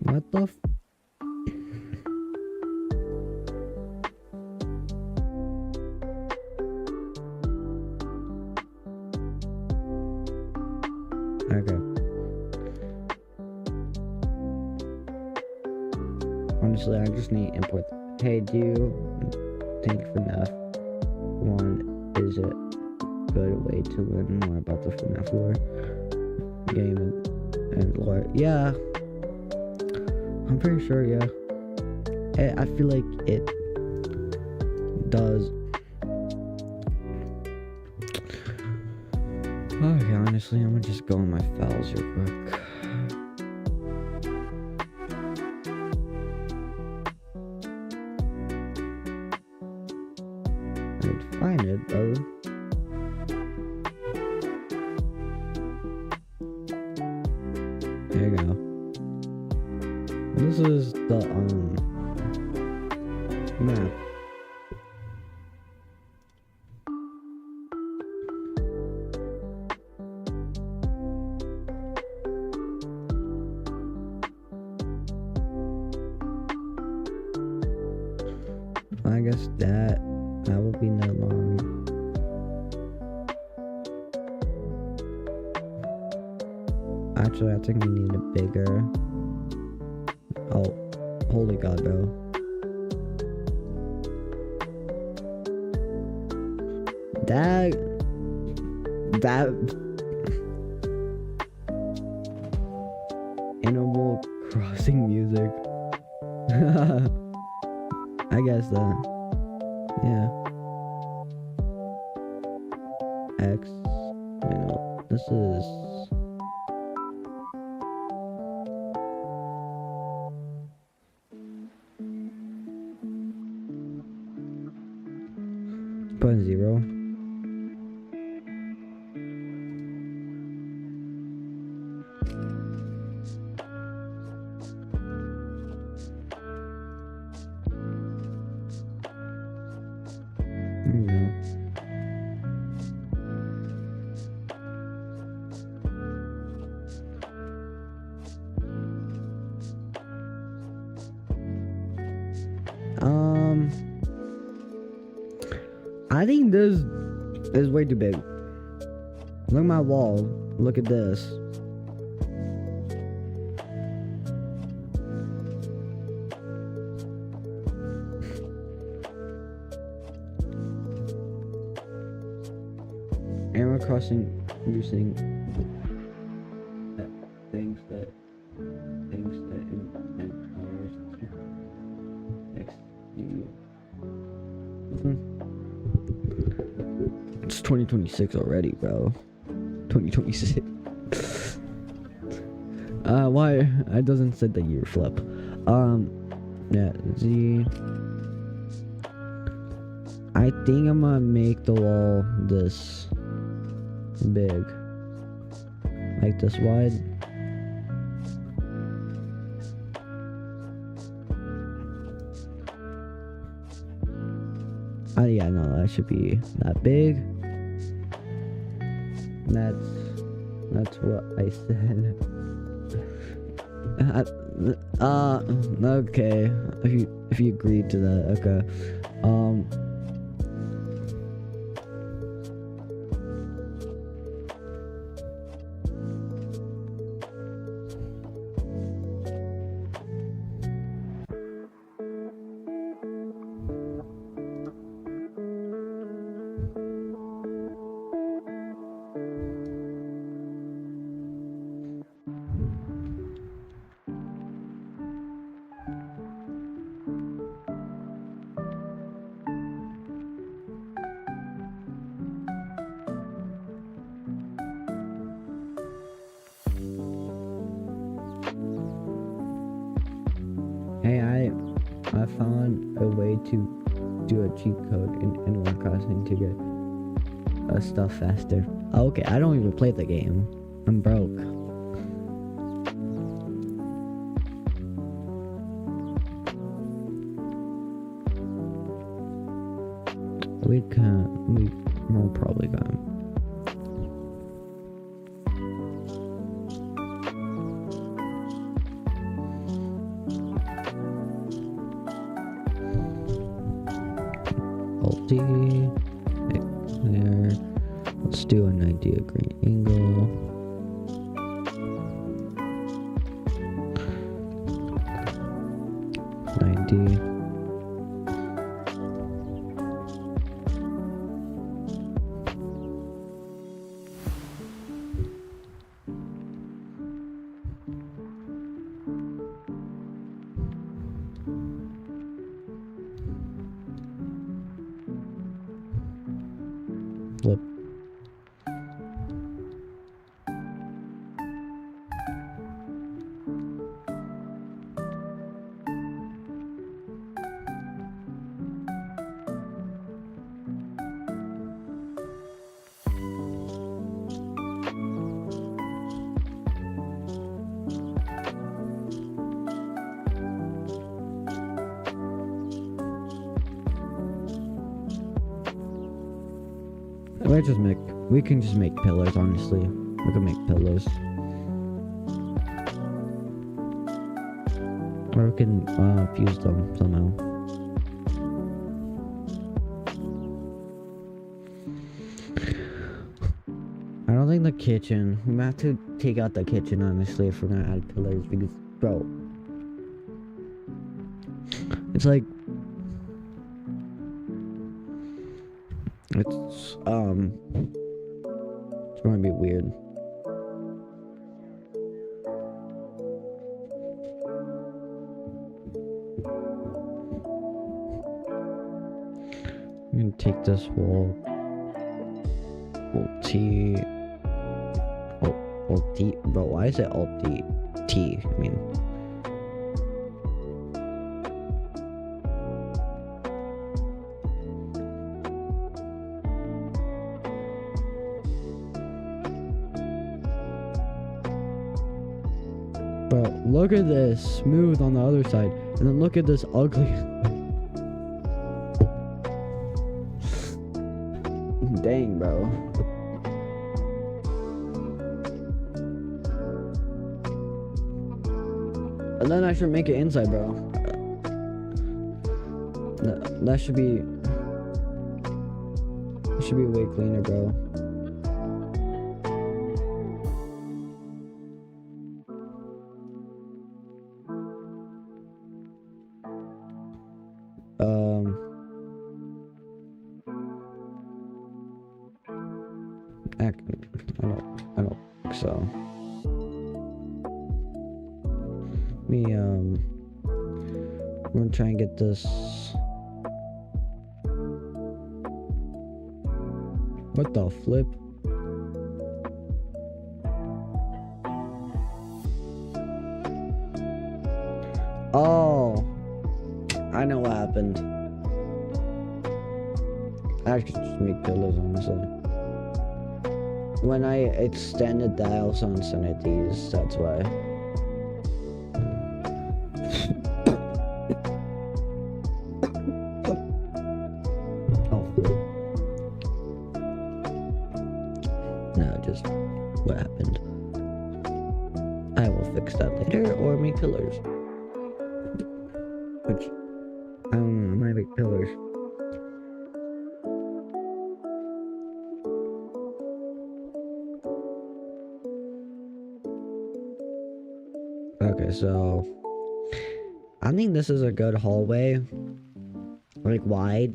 A: What the f- Okay. Honestly, I just need import. Hey, do you think FNAF 1 is a good way to learn more about the FNAF lore game and lore? Yeah, I'm pretty sure, yeah. I feel like it does. Okay, honestly, I'm gonna just go on my files real quick. I'd find it, bro. There you go. This is the map. I guess that will be no long. Actually, I think we need a bigger. Oh, holy god, bro. That Animal Crossing music. I guess that. Yeah. X. Wait, no. This is. Put 0. There you go. I think this is way too big. Look at my wall. Look at this. Animal Crossing using things that It's 2026 already, bro. 2026. Why it doesn't say the year flip. Yeah, Z. I think I'm gonna make the wall this big, like this wide. Yeah, no, that should be that big. That's what I said. Okay. If you agreed to that, okay. Hey, I found a way to do a cheat code in Animal Crossing to get stuff faster. Oh, okay, I don't even play the game. I'm broke. We'll probably go. Alt-D, there. Let's do a 90-degree angle. Flip. We can just make pillars, honestly. We can make pillars. Or we can fuse them somehow. I don't think the kitchen. We have to take out the kitchen, honestly, if we're gonna add pillars, because, bro, it's like, it's gonna be weird. I'm gonna take this wall. Alt-T. Alt-T. Bro, why is it Alt-T? T. I mean. Bro, look at this smooth on the other side, and then look at this ugly. Dang, bro. And then I should make it inside, bro. That should be. It should be way cleaner, bro. I don't think so. I'm gonna try and get this. What the flip? Oh, I know what happened. I should just make pillars, honestly. When I extended that, I also extended these, that's why. Oh. No, just what happened. I will fix that later, or make pillars. Which, I might make pillars. Okay, so I think this is a good hallway, like wide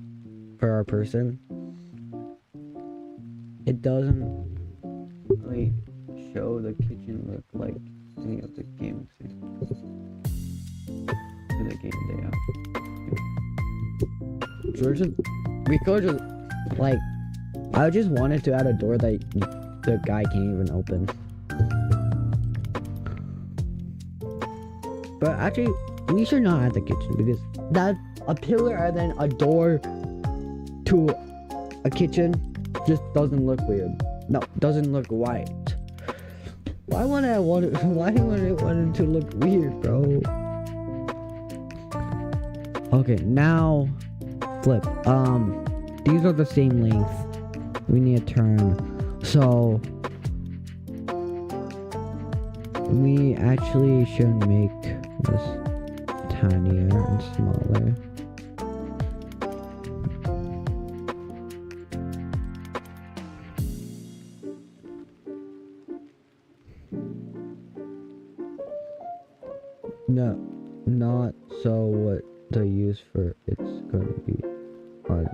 A: for our person. It doesn't really show the kitchen look like any of the games in the game they have. So we could just, like, I just wanted to add a door that the guy can't even open. But actually, we should not add the kitchen because that a pillar and then a door to a kitchen just doesn't look weird. No, doesn't look right. Why would I want it? Why would I want it to look weird, bro? Okay, now flip. These are the same length. We need to turn. So we actually should make this tinier and smaller. No, not so what the use for it's going to be on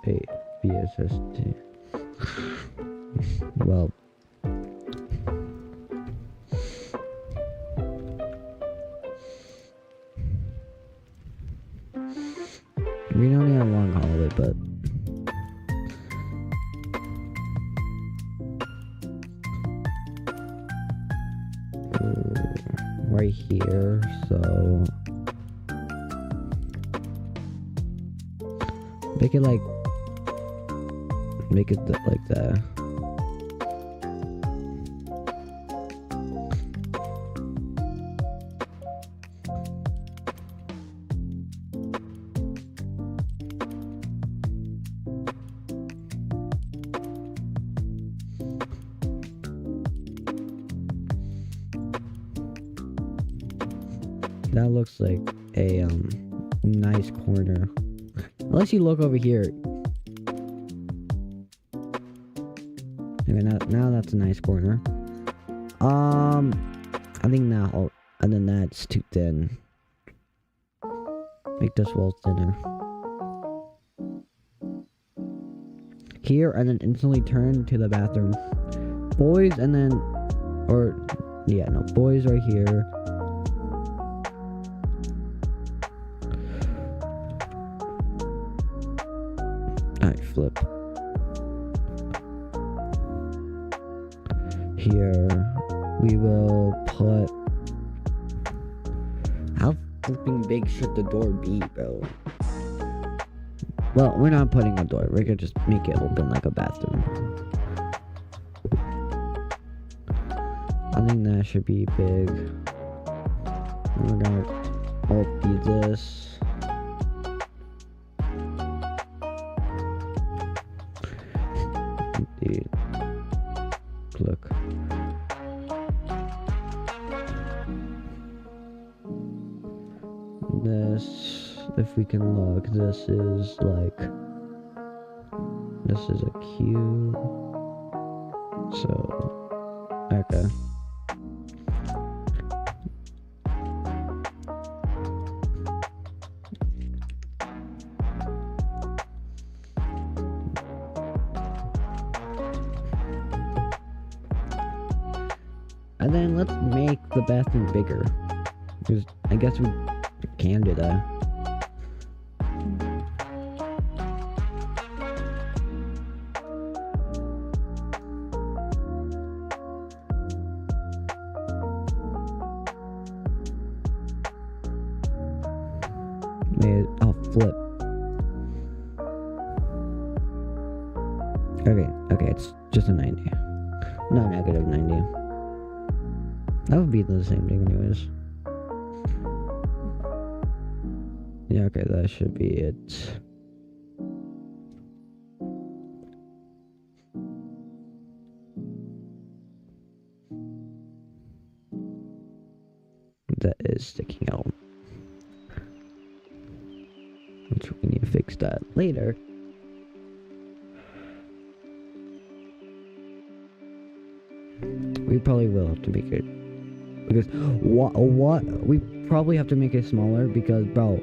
A: a VHS tape. Well, we don't need a long hallway, but right here, so make it like like that. That looks like a nice corner. Unless you look over here. Okay, now that's a nice corner. I think now, and then that's too thin. Make this wall thinner. Here, and then instantly turn to the bathroom. Boys, and then, boys right here. Alright, flip. Here, we will put... How flipping big should the door be, bro? Well, we're not putting a door. We're gonna just make it open like a bathroom. I think that should be big. We're gonna alt be this. Dude, look. This, if we can look, this is like, this is a cube. So, okay. And then let's make the bathroom bigger. Because I guess we can do that. I'll flip. Okay, it's just a 90. No, negative 90. That would be the same thing anyways. Yeah, okay, that should be it. That is sticking out. Which we need to fix that later. We probably will have to make it. Because what we probably have to make it smaller because, bro,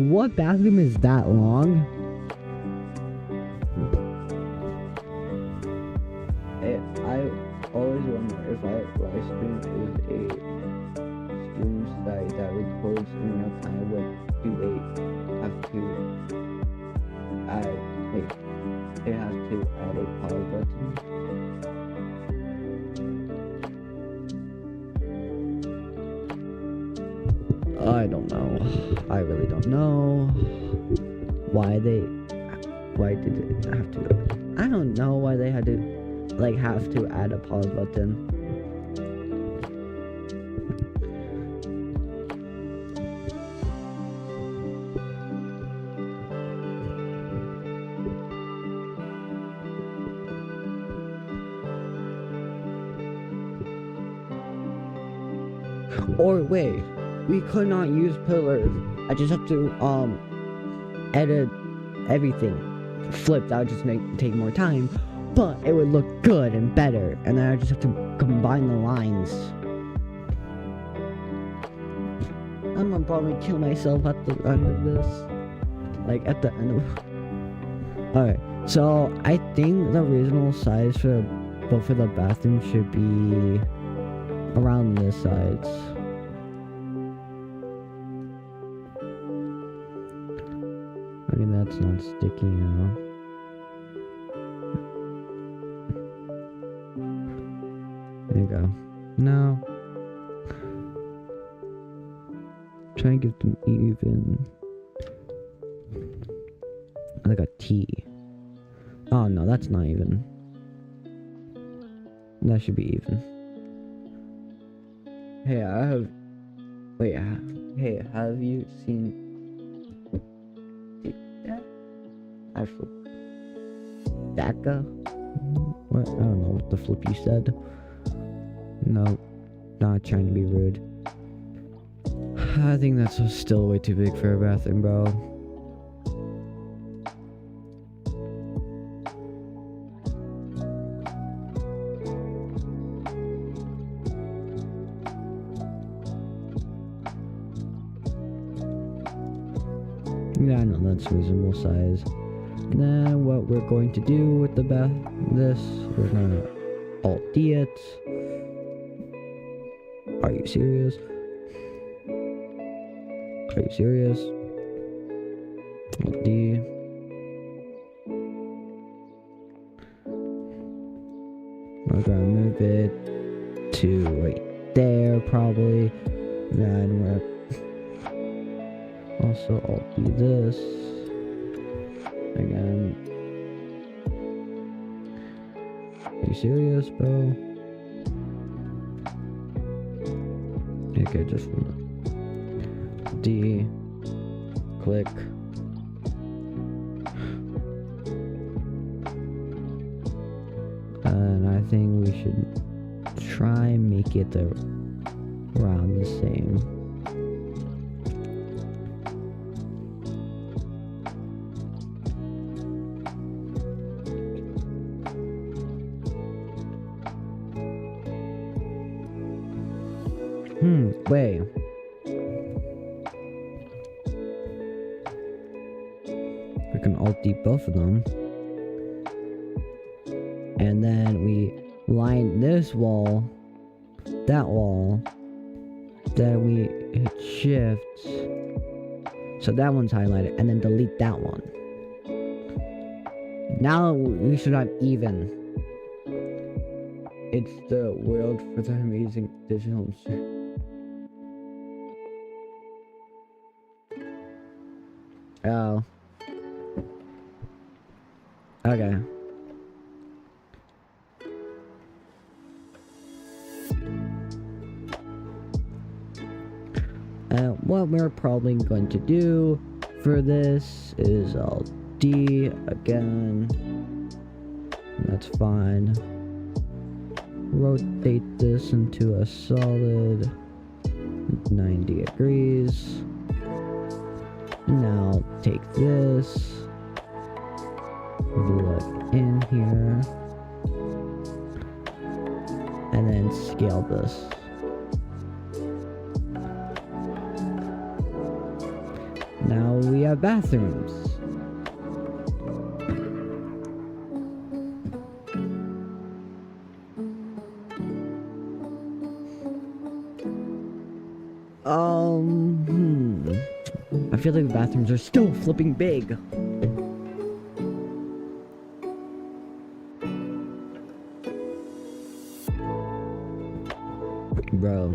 A: what bathroom is that long? I always wonder if our live stream is a stream site that records in real time. Do they have to add it has to add a power button? I don't know. I really don't know why did it have to, I don't know why they had to, like, have to add a pause button. Or wait, we could not use pillars. I just have to edit everything flipped. That would just take more time, but it would look good and better. And then I just have to combine the lines. I'm gonna probably kill myself at the end of this. Like at the end of. Alright, so I think the reasonable size for both of the bathrooms should be around this sides. Okay, that's not sticking out. There you go. No. Try and give them even. Like a T. Oh no, that's not even. That should be even. Hey, I have. Wait, hey, have you seen that? Actually, DACA? What? I don't know what the flip you said. No, not trying to be rude. I think that's still way too big for a bathroom, bro. Yeah, I know that's reasonable size. Then what we're going to do with the we're gonna Alt-D it. Are you serious? Are you serious? Alt-D. We're gonna move it to right there, probably. Then we're also Alt-D this. Again. Are you serious, bro? Okay, just D. Click. And I think we should try and make it around the same. Wait. We can Alt-D both of them. And then we line this wall, that wall, then we hit shift, so that one's highlighted, and then delete that one. Now we should have even. It's the world for the amazing digital shit. Oh. Okay. What we're probably going to do for this is Alt-D again. That's fine. Rotate this into a solid 90 degrees. Now take this, plug in here, and then scale this. Now we have bathrooms. I feel like the bathrooms are still flipping big. Bro.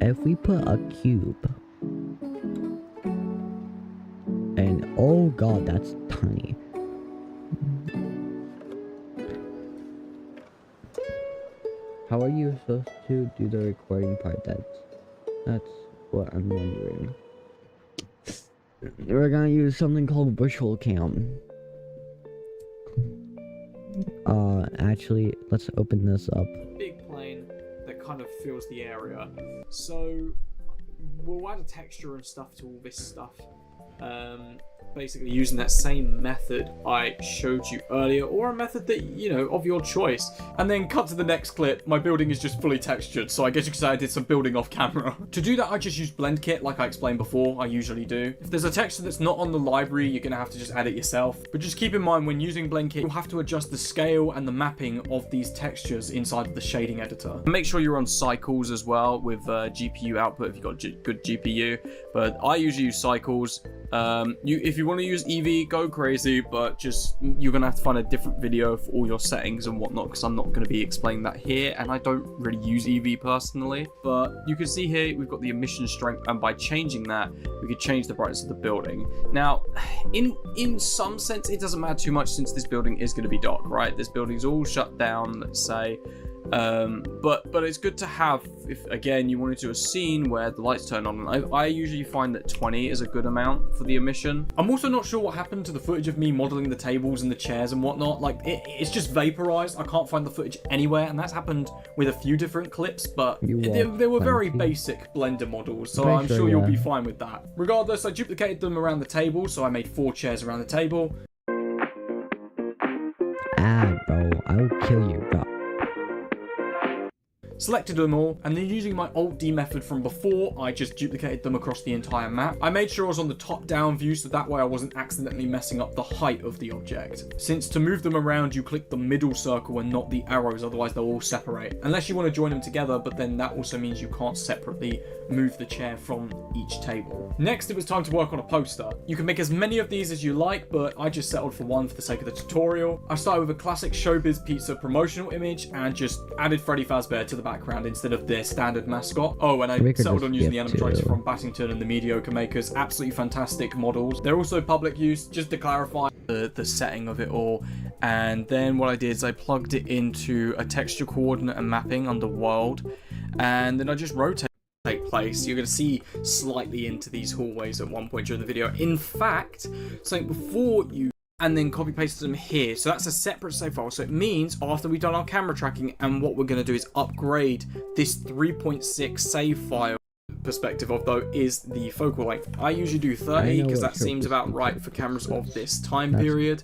A: If we put a cube, and oh god, that's tiny. How are you supposed to do the recording part? That's what I'm wondering. We're gonna use something called virtual cam. Actually, let's open this up.
B: Big plane that kind of fills the area. So we'll add a texture and stuff to all this stuff. Basically using that same method I showed you earlier, or a method that, you know, of your choice. And then cut to the next clip, my building is just fully textured, so I guess you could say I did some building off camera. To do that, I just use blend kit like I explained before, I usually do. If there's a texture that's not on the library, you're gonna have to just add it yourself. But just keep in mind, when using blend kit, you'll have to adjust the scale and the mapping of these textures inside of the shading editor. Make sure you're on cycles as well with GPU output if you've got good GPU, but I usually use cycles. If you want to use Eevee, go crazy, but just you're gonna have to find a different video for all your settings and whatnot, because I'm not going to be explaining that here, and I don't really use Eevee personally. But you can see here we've got the emission strength, and by changing that, we could change the brightness of the building. Now, in some sense, it doesn't matter too much since this building is going to be dark, right? This building's all shut down, let's say. But it's good to have if again you want to do a scene where the lights turn on. I usually find that 20 is a good amount for the emission. I'm also not sure what happened to the footage of me modeling the tables and the chairs and whatnot. Like it's just vaporized. I can't find the footage anywhere, and that's happened with a few different clips, but they were very basic Blender models, so I'm sure you'll be fine with that. Regardless, I duplicated them around the table, so I made 4 chairs around the table.
A: Bro, I'll kill you, bro.
B: Selected them all, and then using my Alt-D method from before, I just duplicated them across the entire map. I made sure I was on the top-down view, so that way I wasn't accidentally messing up the height of the object. Since to move them around, you click the middle circle and not the arrows, otherwise they'll all separate. Unless you want to join them together, but then that also means you can't separately move the chair from each table. Next, it was time to work on a poster. You can make as many of these as you like, but I just settled for one for the sake of the tutorial. I started with a classic Showbiz Pizza promotional image and just added Freddy Fazbear to the background instead of their standard mascot. Oh, and I settled on using the animatronics from Battington and the Mediocre Makers. Absolutely fantastic models. They're also public use, just to clarify the setting of it all. And then what I did is I plugged it into a texture coordinate and mapping under world, and then I just rotate place. You're going to see slightly into these hallways at one point during the video. In fact, something before you and then copy paste them here. So that's a separate save file. So it means after we've done our camera tracking, and what we're going to do is upgrade this 3.6 save file perspective of though is the focal length. I usually do 30 because that seems about right for cameras of this time period.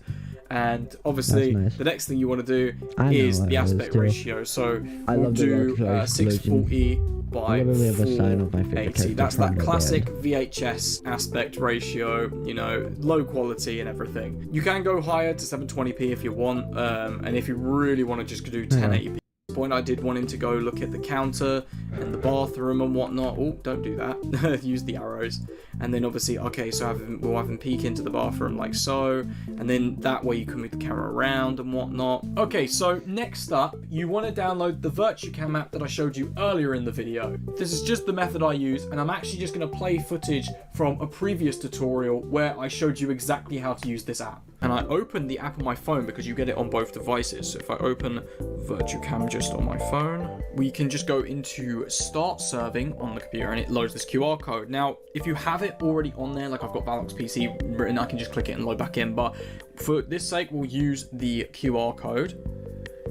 B: And obviously the next thing you want to do is the aspect ratio. So we'll do 640 by 480. That's that classic VHS aspect ratio, you know, low quality and everything. You can go higher to 720p if you want, and if you really want to just do 1080p. Point I did want him to go look at the counter and the bathroom and whatnot. Oh, don't do that. Use the arrows. And then obviously, okay, so we'll have him peek into the bathroom like so, and then that way you can move the camera around and whatnot. Okay, so next up, you want to download the VirtuCam app that I showed you earlier in the video. This is just the method I use, and I'm actually just going to play footage from a previous tutorial where I showed you exactly how to use this app. And I opened the app on my phone because you get it on both devices. So if I open VirtuCam just on my phone, we can just go into start serving on the computer and it loads this QR code. Now, if you have it already on there, like I've got Valok's PC written, I can just click it and load back in. But for this sake, we'll use the QR code.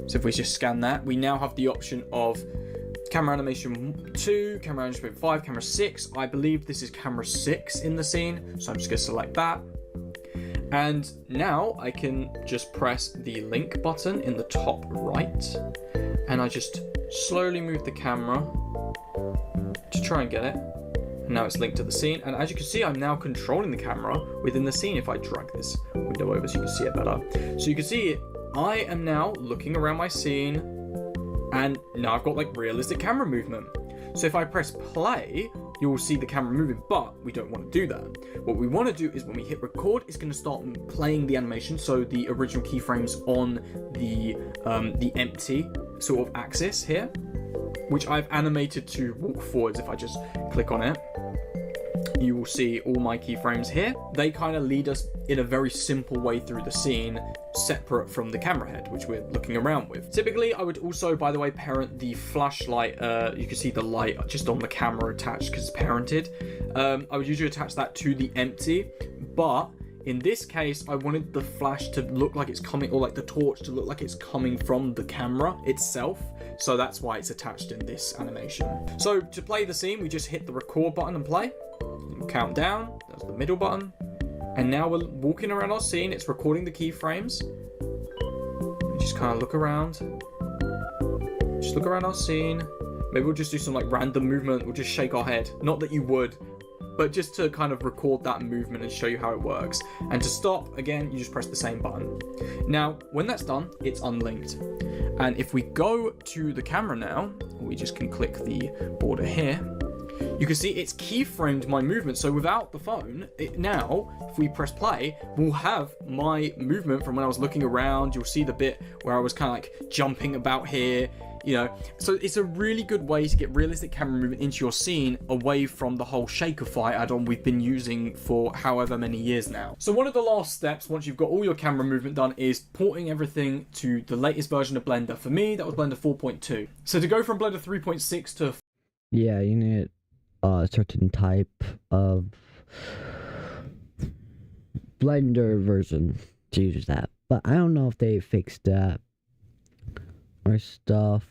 B: So if we just scan that, we now have the option of camera animation 2, camera animation 5, camera 6. I believe this is camera 6 in the scene. So I'm just going to select that. And now I can just press the link button in the top right, and I just slowly move the camera to try and get it. And now it's linked to the scene, and as you can see, I'm now controlling the camera within the scene. If I drag this window over so you can see it better. So you can see I am now looking around my scene, and now I've got like realistic camera movement. So if I press play, you will see the camera moving, but we don't want to do that. What we want to do is when we hit record, it's going to start playing the animation, so the original keyframes on the empty sort of axis here, which I've animated to walk forwards. If I just click on it, you will see all my keyframes here. They kind of lead us in a very simple way through the scene, separate from the camera head, which we're looking around with. Typically, I would also, by the way, parent the flashlight. You can see the light just on the camera attached because it's parented. I would usually attach that to the empty, but in this case, I wanted the flash to look like it's coming, or like the torch to look like it's coming from the camera itself. So that's why it's attached in this animation. So to play the scene, we just hit the record button and play. Count down, that's the middle button. And now we're walking around our scene, it's recording the keyframes. We just kind of look around. Just look around our scene. Maybe we'll just do some like random movement, we'll just shake our head. Not that you would, but just to kind of record that movement and show you how it works. And to stop, again, you just press the same button. Now, when that's done, it's unlinked. And if we go to the camera now, we just can click the border here, you can see it's keyframed my movement. So without the phone, now, if we press play, we'll have my movement from when I was looking around. You'll see the bit where I was kind of like jumping about here, you know. So it's a really good way to get realistic camera movement into your scene away from the whole Shakerfy add-on we've been using for however many years now. So one of the last steps, once you've got all your camera movement done, is porting everything to the latest version of Blender. For me, that was Blender 4.2. So to go from Blender 3.6 to...
A: Yeah, you need a certain type of Blender version to use that. But I don't know if they fixed that or stuff.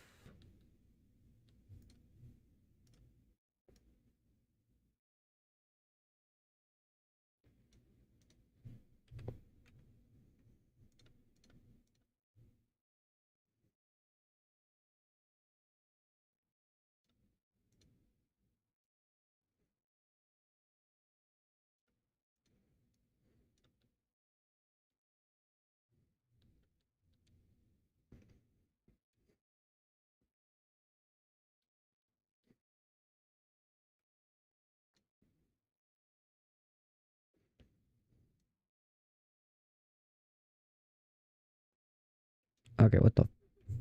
A: Okay, what the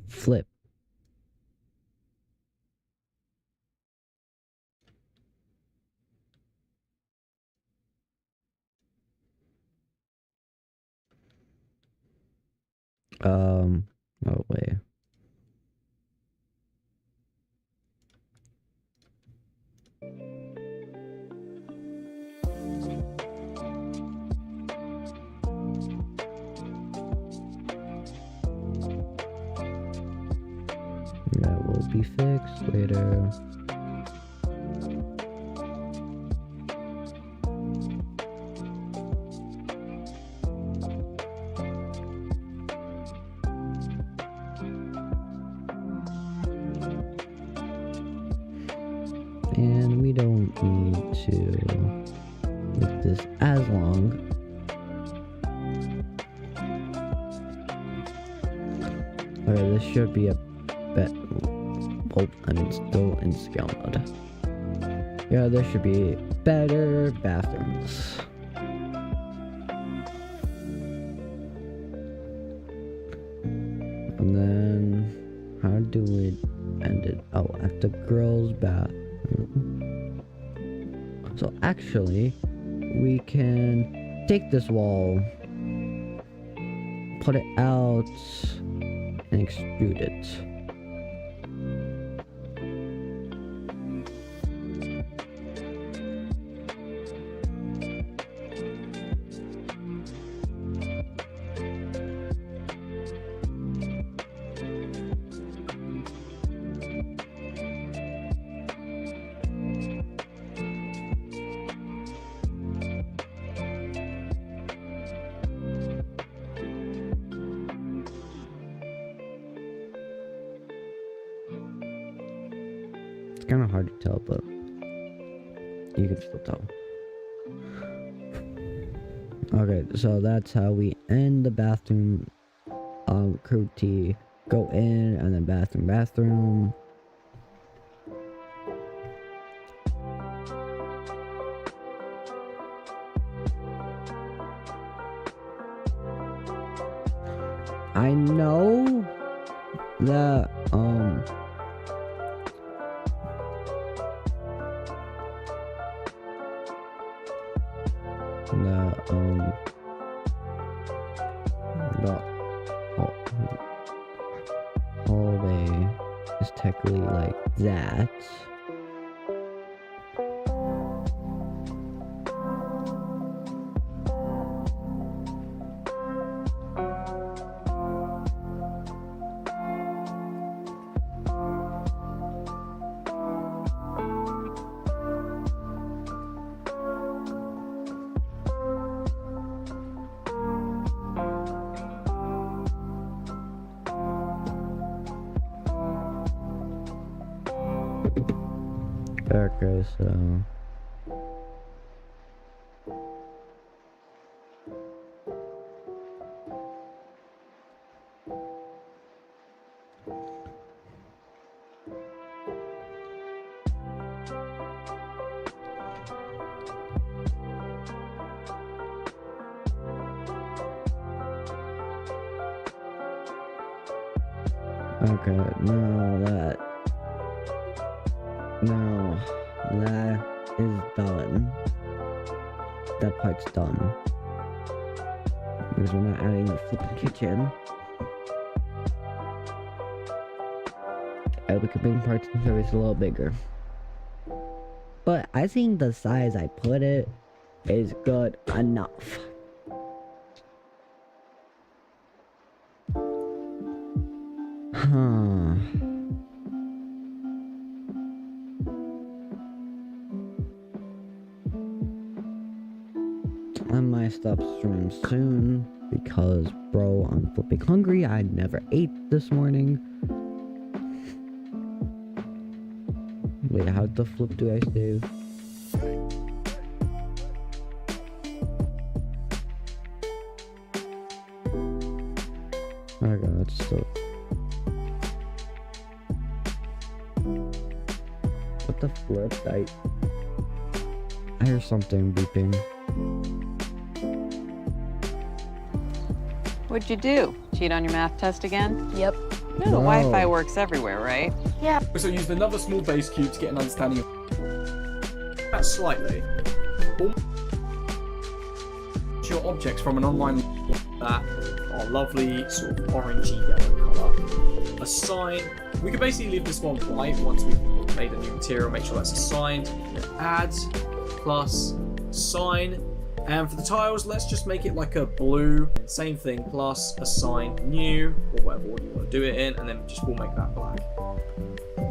A: flip? Oh wait. That will be fixed later. And we don't need to make this as long. Okay, this should be a bit. Oh, I'm still in scale mode. Yeah, there should be better bathrooms. And then, how do we end it? Oh, at the girls' bathroom. So actually, we can take this wall, put it out, and extrude it. Kind of hard to tell, but you can still tell. Okay, so that's how we end the bathroom crew T. Go in and then bathroom. I know that the hallway is technically like that. Okay, so okay, no, that is done. That part's done. Because we're not adding the flipping kitchen. We could bring parts and service a little bigger. But I think the size I put it is good enough. Huh. I might stop stream soon because, bro, I'm flipping hungry. I never ate this morning. Wait, how the flip do I save? Okay, let's still. What the flip? I hear something beeping.
D: What'd you do? Cheat on your math test again?
E: Yep.
D: You know the Wi-Fi works everywhere, right?
E: Yeah.
B: So used another small base cube to get an understanding of that slightly. Your objects from an online that are lovely sort of orangey yellow colour. A sign. We could basically leave this one white once we've made a new material, make sure that's assigned. Add, plus, sign. And for the tiles, let's just make it like a blue. Same thing, plus, assign, new, or whatever order you want to do it in, and then we'll make that black.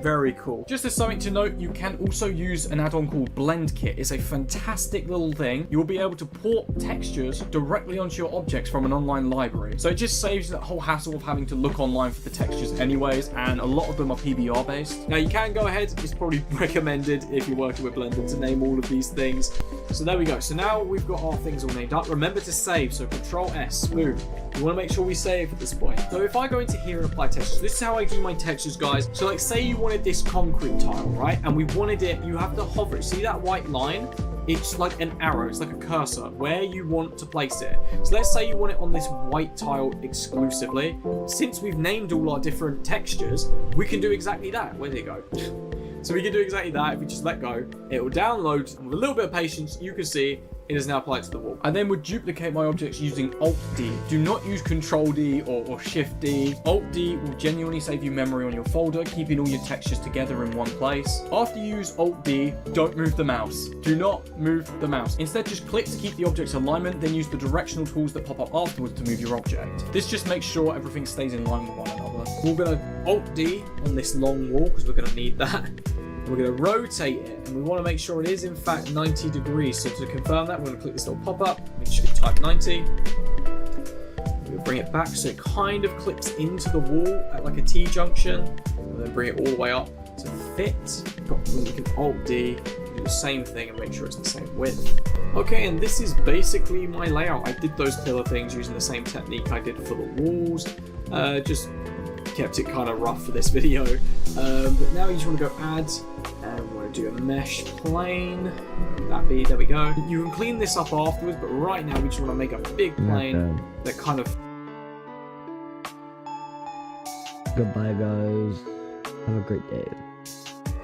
B: Very cool. Just as something to note, you can also use an add-on called Blend Kit. It's a fantastic little thing. You'll be able to port textures directly onto your objects from an online library. So it just saves that whole hassle of having to look online for the textures anyways, and a lot of them are PBR based. Now you can go ahead, it's probably recommended if you're working with Blender to name all of these things. So there we go. So now we've got our things all named up. Remember to save, so Control S, move. We want to make sure we save at this point. So if I go into here and apply textures, this is how I do my textures, guys. So like say you wanted this concrete tile, right? And we wanted it, you have to hover it. See that white line? It's like an arrow, it's like a cursor, where you want to place it. So let's say you want it on this white tile exclusively. Since we've named all our different textures, we can do exactly that. Where did it go? So we can do exactly that. If we just let go, it will download, and with a little bit of patience, you can see it is now applied to the wall. I then would duplicate my objects using Alt-D. Do not use Control-D or Shift-D. Alt-D will genuinely save you memory on your folder, keeping all your textures together in one place. After you use Alt-D, don't move the mouse. Do not move the mouse. Instead, just click to keep the object's alignment, then use the directional tools that pop up afterwards to move your object. This just makes sure everything stays in line with one another. We're going to Alt-D on this long wall, because we're going to need that. We're going to rotate it, and we want to make sure it is in fact 90 degrees. So to confirm that, we're going to click this little pop-up. We're just going to type 90. We're going to bring it back so it kind of clips into the wall at like a T-junction, and then bring it all the way up to fit. We can Alt-D, do the same thing and make sure it's the same width. Okay, and this is basically my layout. I did those pillar things using the same technique I did for the walls. Just kept it kind of rough for this video. But now you just want to go add, and we want to do a mesh plane. There we go. You can clean this up afterwards, but right now we just want to make a big plane that kind of
A: Goodbye, guys. Have a great day.